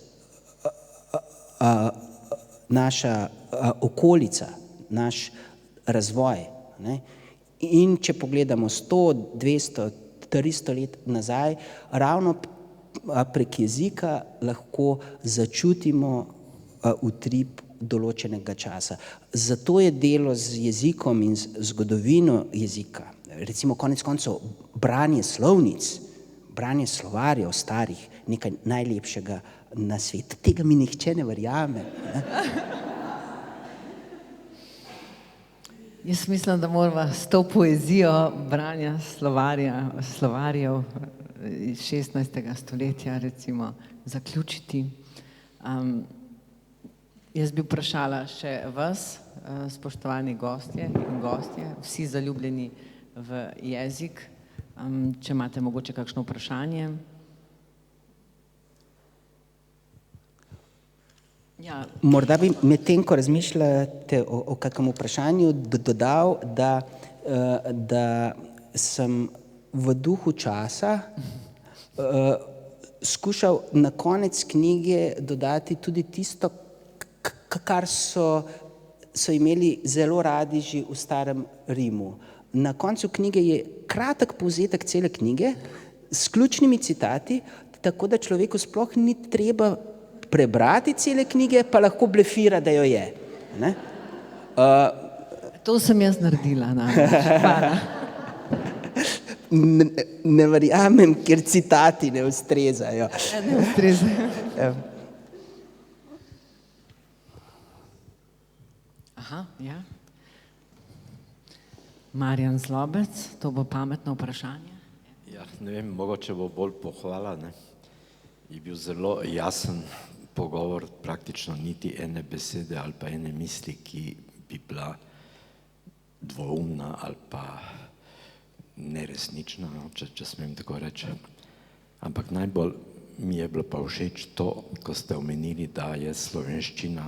Speaker 2: Naša okolica, naš razvoj. Ne? In če pogledamo 100, 200, 300 let nazaj, ravno prek jezika lahko začutimo utrip določenega časa. Zato je delo z jezikom in zgodovino jezika, recimo konec koncev branje slovnic, branje slovarjev starih, nekaj najlepšega na svetu. Tega mi nihče ne verjame. Ne?
Speaker 1: Jaz mislim, da moramo s to poezijo branja slovarjev iz 16. stoletja recimo zaključiti. Jaz bi vprašala še vas, spoštovani gostje in gostje, vsi zaljubljeni v jezik, če imate mogoče kakšno vprašanje. Ja.
Speaker 2: Morda bi med tem, ko razmišljate o kakšnem vprašanju, dodal, da sem v duhu časa skušal na konec knjige dodati tudi tisto, kar so imeli zelo radi že v starem Rimu. Na koncu knjige je kratek povzetek cele knjige s ključnimi citati, tako da človeku sploh ni treba prebrati cele knjige, pa lahko blefira, da jo je. Ne?
Speaker 1: To sem jaz naredila. Hvala.
Speaker 2: ne verjamem, ker citati ne ustrezajo.
Speaker 1: Ne ustreza. Aha, ja. Marjan Zlobec, to bo pametno vprašanje.
Speaker 3: Ja, ne vem, mogoče bo bolj pohvala, ne. Je bil zelo jasen pogovor, praktično niti ene besede ali pa ene misli, ki bi bila dvoumna ali pa neresnična, no, če smem tako reči. Ampak najbolj mi je bilo pa všeč to, ko ste omenili, da je slovenščina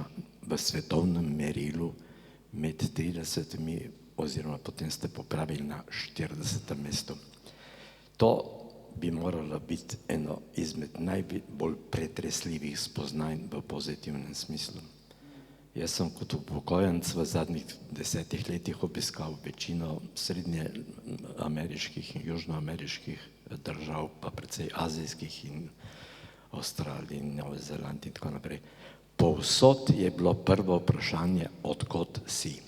Speaker 3: v svetovnem merilu med 30 oziroma potem ste popravili na 40. mesto. To bi moralo biti eno izmed najbolj pretresljivih spoznanj v pozitivnem smislu. Jaz sem kot upokojenec v zadnjih 10 letih obiskal večino srednjeameriških in južnoameriških držav, pa precej azijskih in Avstraliji in Novi Zeland in tako naprej. Povsod je bilo prvo vprašanje, odkot si.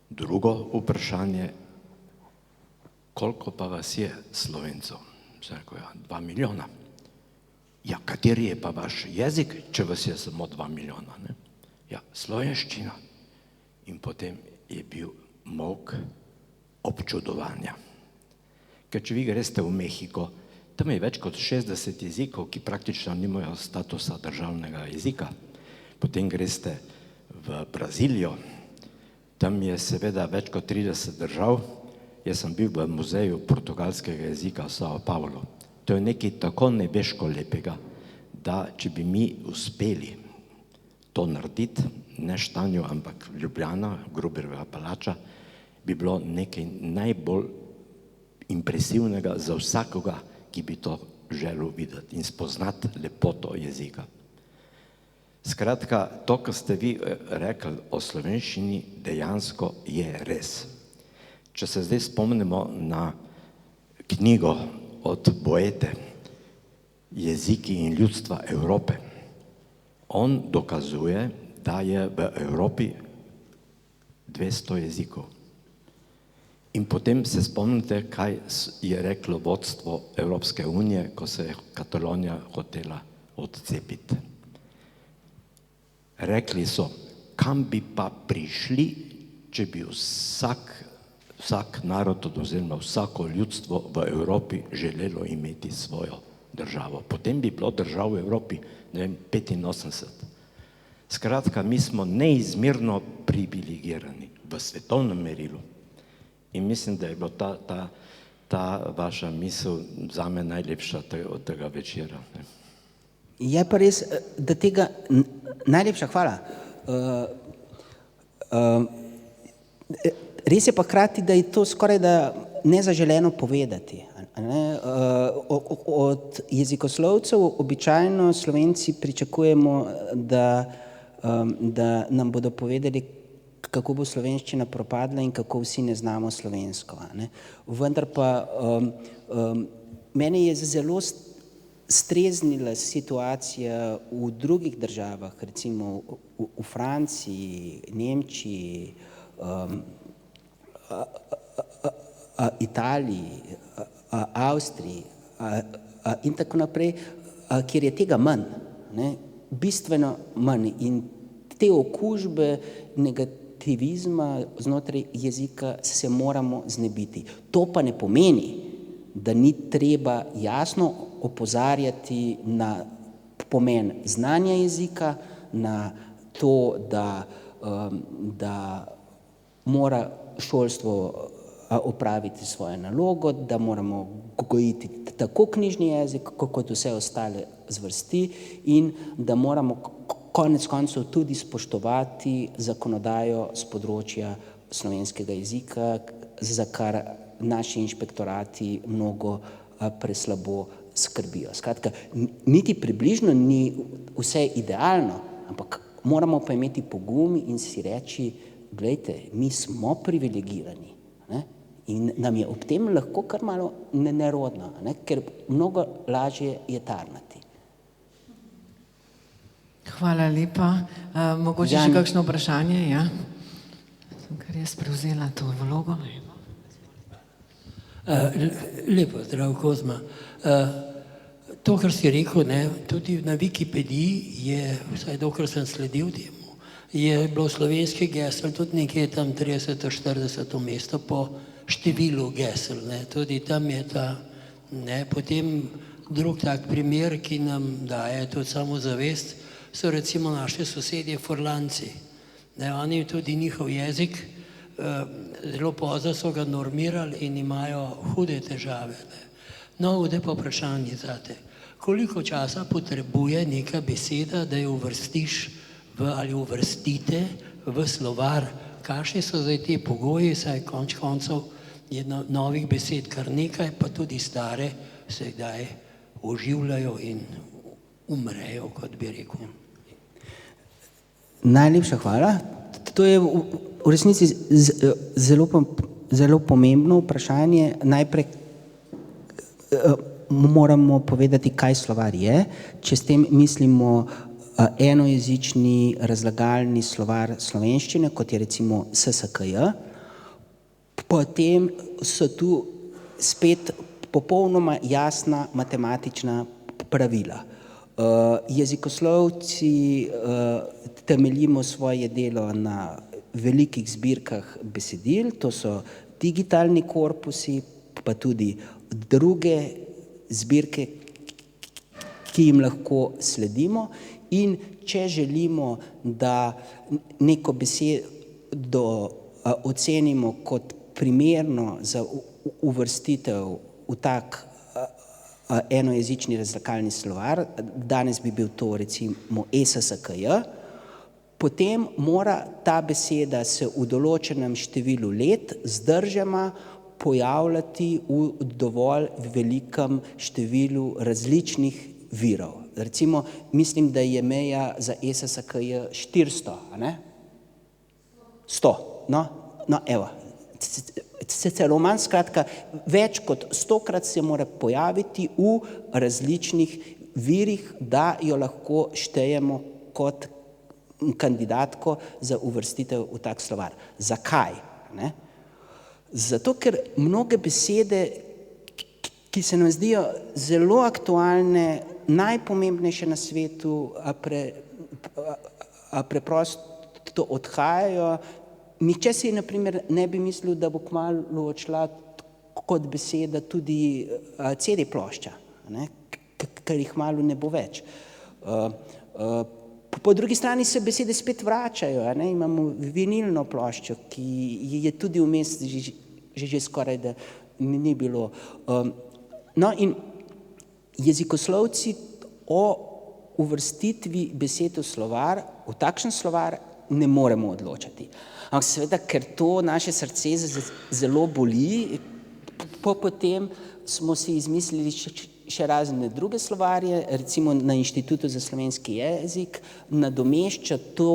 Speaker 3: Drugo vprašanje, koliko pa vas je Slovencov? Sem rekel, ja, 2 milijona. Ja, kateri je pa vaš jezik, če vas je samo 2 milijona, ne? Ja, slovenščina. In potem je bil molk občudovanja. Ker če vi greste v Mehiko, tam je več kot 60 jezikov, ki praktično nimajo statusa državnega jezika. Potem greste v Brazilijo, tam je seveda več kot 30 držav. Jaz sem bil v muzeju portugalskega jezika v Sao Paulo. To je nekaj tako nebeško lepega, da če bi mi uspeli to narediti, ne Štanju, ampak Ljubljana, Gruberjeva palača, bi bilo nekaj najbolj impresivnega za vsakoga, ki bi to želel videti in spoznati lepoto jezika. Skratka, to, kar ste vi rekli o slovenščini, dejansko je res. Če se zdaj spomnimo na knjigo od Boete, Jeziki in ljudstva Evrope, on dokazuje, da je v Evropi 200 jezikov. In potem se spomnite, kaj je reklo vodstvo Evropske unije, ko se je Katalonija hotela odcepiti. Rekli so, kam bi pa prišli, če bi vsak narod oziroma vsako ljudstvo v Evropi želelo imeti svojo državo. Potem bi bilo držav v Evropi, ne vem, 85. Skratka, mi smo neizmerno privilegirani v svetovnem merilu. In mislim, da je bila ta vaša misel zame najlepša od tega večera.
Speaker 2: Je pa res, da tega, najlepša hvala. Res je pa hkrati, da je to skoraj da nezaželeno povedati. Od jezikoslovcev običajno Slovenci pričakujemo, da nam bodo povedali, kako bo slovenščina propadla in kako vsi ne znamo slovensko. Vendar pa mene je zelo streznila situacija v drugih državah, recimo v Franciji, Nemčiji, Italiji, Avstriji in tako naprej, kjer je tega manj, bistveno manj in te okužbe negativizma znotraj jezika se moramo znebiti. To pa ne pomeni, da ni treba jasno opozarjati na pomen znanja jezika, na to, da mora šolstvo opraviti svojo nalogo, da moramo gojiti tako knjižni jezik, kot vse ostale zvrsti in da moramo konec koncev tudi spoštovati zakonodajo z področja slovenskega jezika, za kar naši inšpektorati mnogo preslabo skrbijo. Skratka, niti približno ni vse idealno, ampak moramo pa imeti pogum in si reči, glejte, mi smo privilegirani, in nam je ob tem lahko kar malo nerodno, ker mnogo lažje je tarnati.
Speaker 1: Hvala lepa. Mogoče še kakšno vprašanje? Ja. Sem kar jaz prevzela to vlogo.
Speaker 4: Lepo, zdrav Kozma. To, kar si rekel, ne, tudi na Wikipediji je, vsaj dokler sem sledil temu, je bilo slovenski gesel tudi nekje tam 30-40 mesto po številu gesel. Ne. Tudi tam je ta, ne, potem drug tak primer, ki nam daje tudi samozavest, so recimo naše sosedje Furlanci. Ne, oni tudi njihov jezik, zelo pozno so ga normirali in imajo hude težave. Ne. No, zdaj pa vprašanje zate. Koliko časa potrebuje neka beseda, da jo uvrstiš ali uvrstite v slovar? Kakšni so zdaj te pogoji, saj konec koncev je novih besed kar nekaj, pa tudi stare se kdaj oživljajo in umrejo, kot bi rekel.
Speaker 2: Najlepša hvala. To je v resnici zelo pomembno vprašanje. Najprej moramo povedati, kaj slovar je. Če s tem mislimo enojezični razlagalni slovar slovenščine, kot je recimo SSKJ, potem so tu spet popolnoma jasna matematična pravila. Jezikoslovci temeljimo svoje delo na velikih zbirkah besedil, to so digitalni korpusi, pa tudi druge zbirke, ki jim lahko sledimo, in če želimo, da neko besedo ocenimo kot primerno za uvrstitev v tak enojezični razlagalni slovar, danes bi bil to recimo SSKJ, potem mora ta beseda se v določenem številu let zdržema pojavljati v dovolj velikem številu različnih virov. Recimo, mislim, da je meja za SSKJ 400, a ne? 100, no evo. Celo manj, skratka, več kot 100-krat se mora pojaviti v različnih virih, da jo lahko štejemo kot kandidatko za uvrstitev v tak slovar. Zakaj? Ne? Zato, ker mnoge besede, ki se nam zdijo zelo aktualne, najpomembnejše na svetu, a preprosto odhajajo. Nihče si na primer ne bi mislil, da bo kmalu odšla kot beseda tudi CD plošča, ne? Ker jih kmalu ne bo več. Po drugi strani se besede spet vračajo, ne? Imamo vinilno ploščo, ki je tudi vmes že skoraj da ni bilo. No in jezikoslovci o uvrstitvi besed v slovar, v takšen slovar ne moremo odločati. Ampak seveda, ker to naše srce zelo boli, potem smo si izmislili še razne druge slovarje, recimo na Inštitutu za slovenski jezik nadomešča to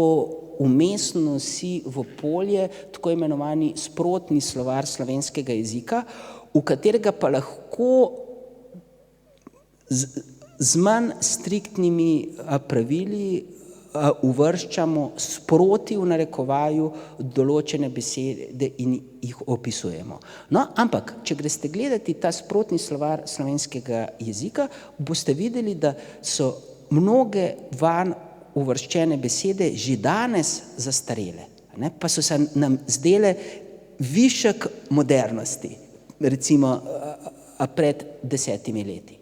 Speaker 2: vmesno si v polje tako imenovani sprotni slovar slovenskega jezika, v katerega pa lahko z manj striktnimi pravili uvrščamo sproti v narekovaju določene besede in jih opisujemo. No, ampak, če greste gledati ta sprotni slovar slovenskega jezika, boste videli, da so mnoge vanj uvrščene besede že danes zastarele, ne? Pa so se nam zdele višek modernosti, recimo pred 10 leti.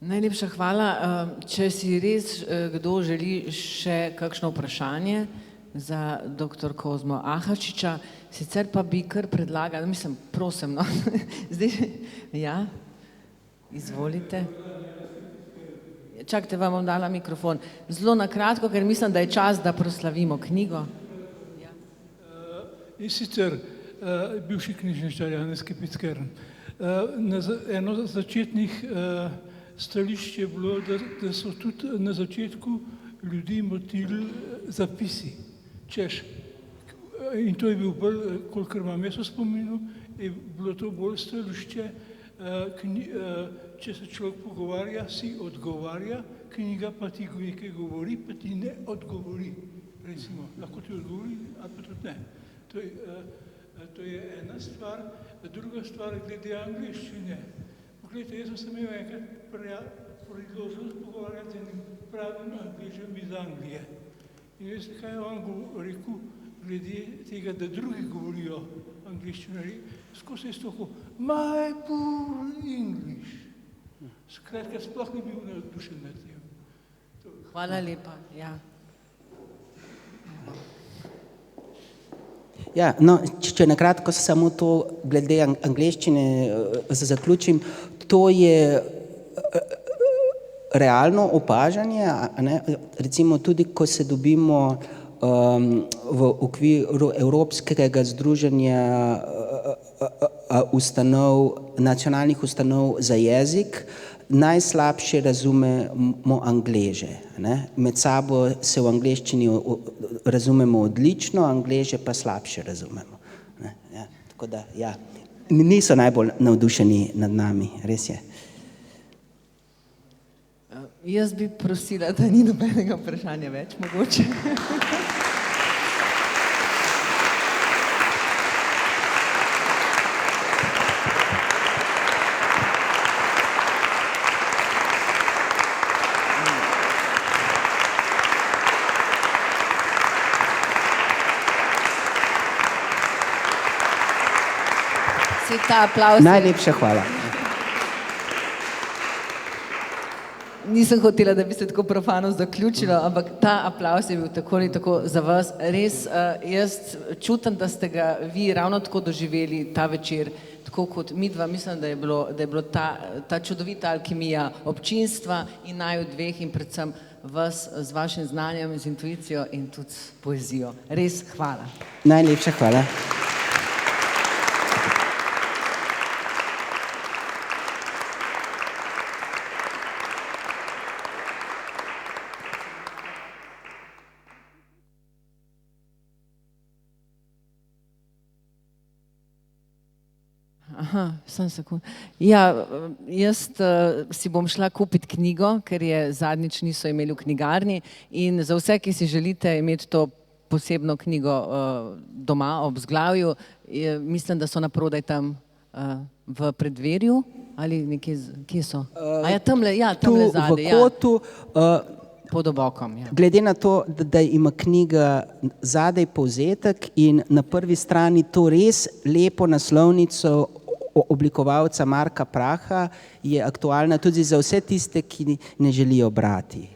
Speaker 1: Najlepša hvala. Če si res kdo želi še kakšno vprašanje za dr. Kozmo Ahačiča, sicer pa bi kar predlagala, mislim, prosim, no, zdaj, ja, izvolite. Čakajte, vam bom dala mikrofon. Zelo na kratko, ker mislim, da je čas, da proslavimo knjigo. Ja.
Speaker 5: In sicer bivši knjižničar Janez Kepickern. Eno od začetnih stališč je bilo, da so tudi na začetku ljudi motili zapisi, češ. In to je bil bolj, kolikor imam jaz v spominu, je bilo to bolj stališče, če se človek pogovarja, si odgovarja, knjiga pa ti nekaj govori, pa ti ne odgovori. Recimo, lahko ti odgovori, ali pa tudi ne. To je, To je ena stvar. Druga stvar glede angleščine. Poglejte, jaz sem se imel enkrat priložnost pogovarjati z enim pravim Angležem iz Anglije. In veste, kaj je on rekel glede tega, da drugi govorijo angleščino. Skozi je stokal, my poor English. Skratka, sploh ni bil navdušen nad tem.
Speaker 1: Hvala lepa. Ja.
Speaker 2: Ja, no, če na kratko samo to glede angleščine zaključim, to je realno opažanje, ne? Recimo tudi, ko se dobimo v okviru Evropskega združenja nacionalnih ustanov za jezik, najslabše razumemo Angleže. Ne? Med sabo se v angleščini razumemo odlično, Angleže pa slabše razumemo. Ne? Ja, tako da, ja, niso najbolj navdušeni nad nami, res je.
Speaker 1: Jaz bi prosila, da ni nobenega vprašanja več mogoče. Ta aplavz
Speaker 2: Najlepša hvala.
Speaker 1: Nisem hotela, da bi se tako profano zaključilo, ampak ta aplavz je bil tako ali tako za vas. Res, jaz čutim, da ste ga vi ravno tako doživeli ta večer, tako kot midva. Mislim, da je bilo ta čudovita alkimija občinstva in naju dveh in predvsem vas z vašim znanjem, z intuicijo in tudi s poezijo. Res hvala.
Speaker 2: Najlepša hvala.
Speaker 1: Aha, samo sekund. Ja, jaz si bom šla kupiti knjigo, ker je zadnjič niso imeli v knjigarni in za vse, ki si želite imeti to posebno knjigo doma ob vzglavju, mislim, da so naprodaj tam v Preddverju ali nekje, kje so? A ja, tamle zadaj.
Speaker 2: V kotu.
Speaker 1: Pod obokom, ja.
Speaker 2: Glede na to, da ima knjiga zadaj povzetek in na prvi strani to res lepo naslovnico oblikovalca Marka Praha, je aktualna tudi za vse tiste, ki ne želijo brati.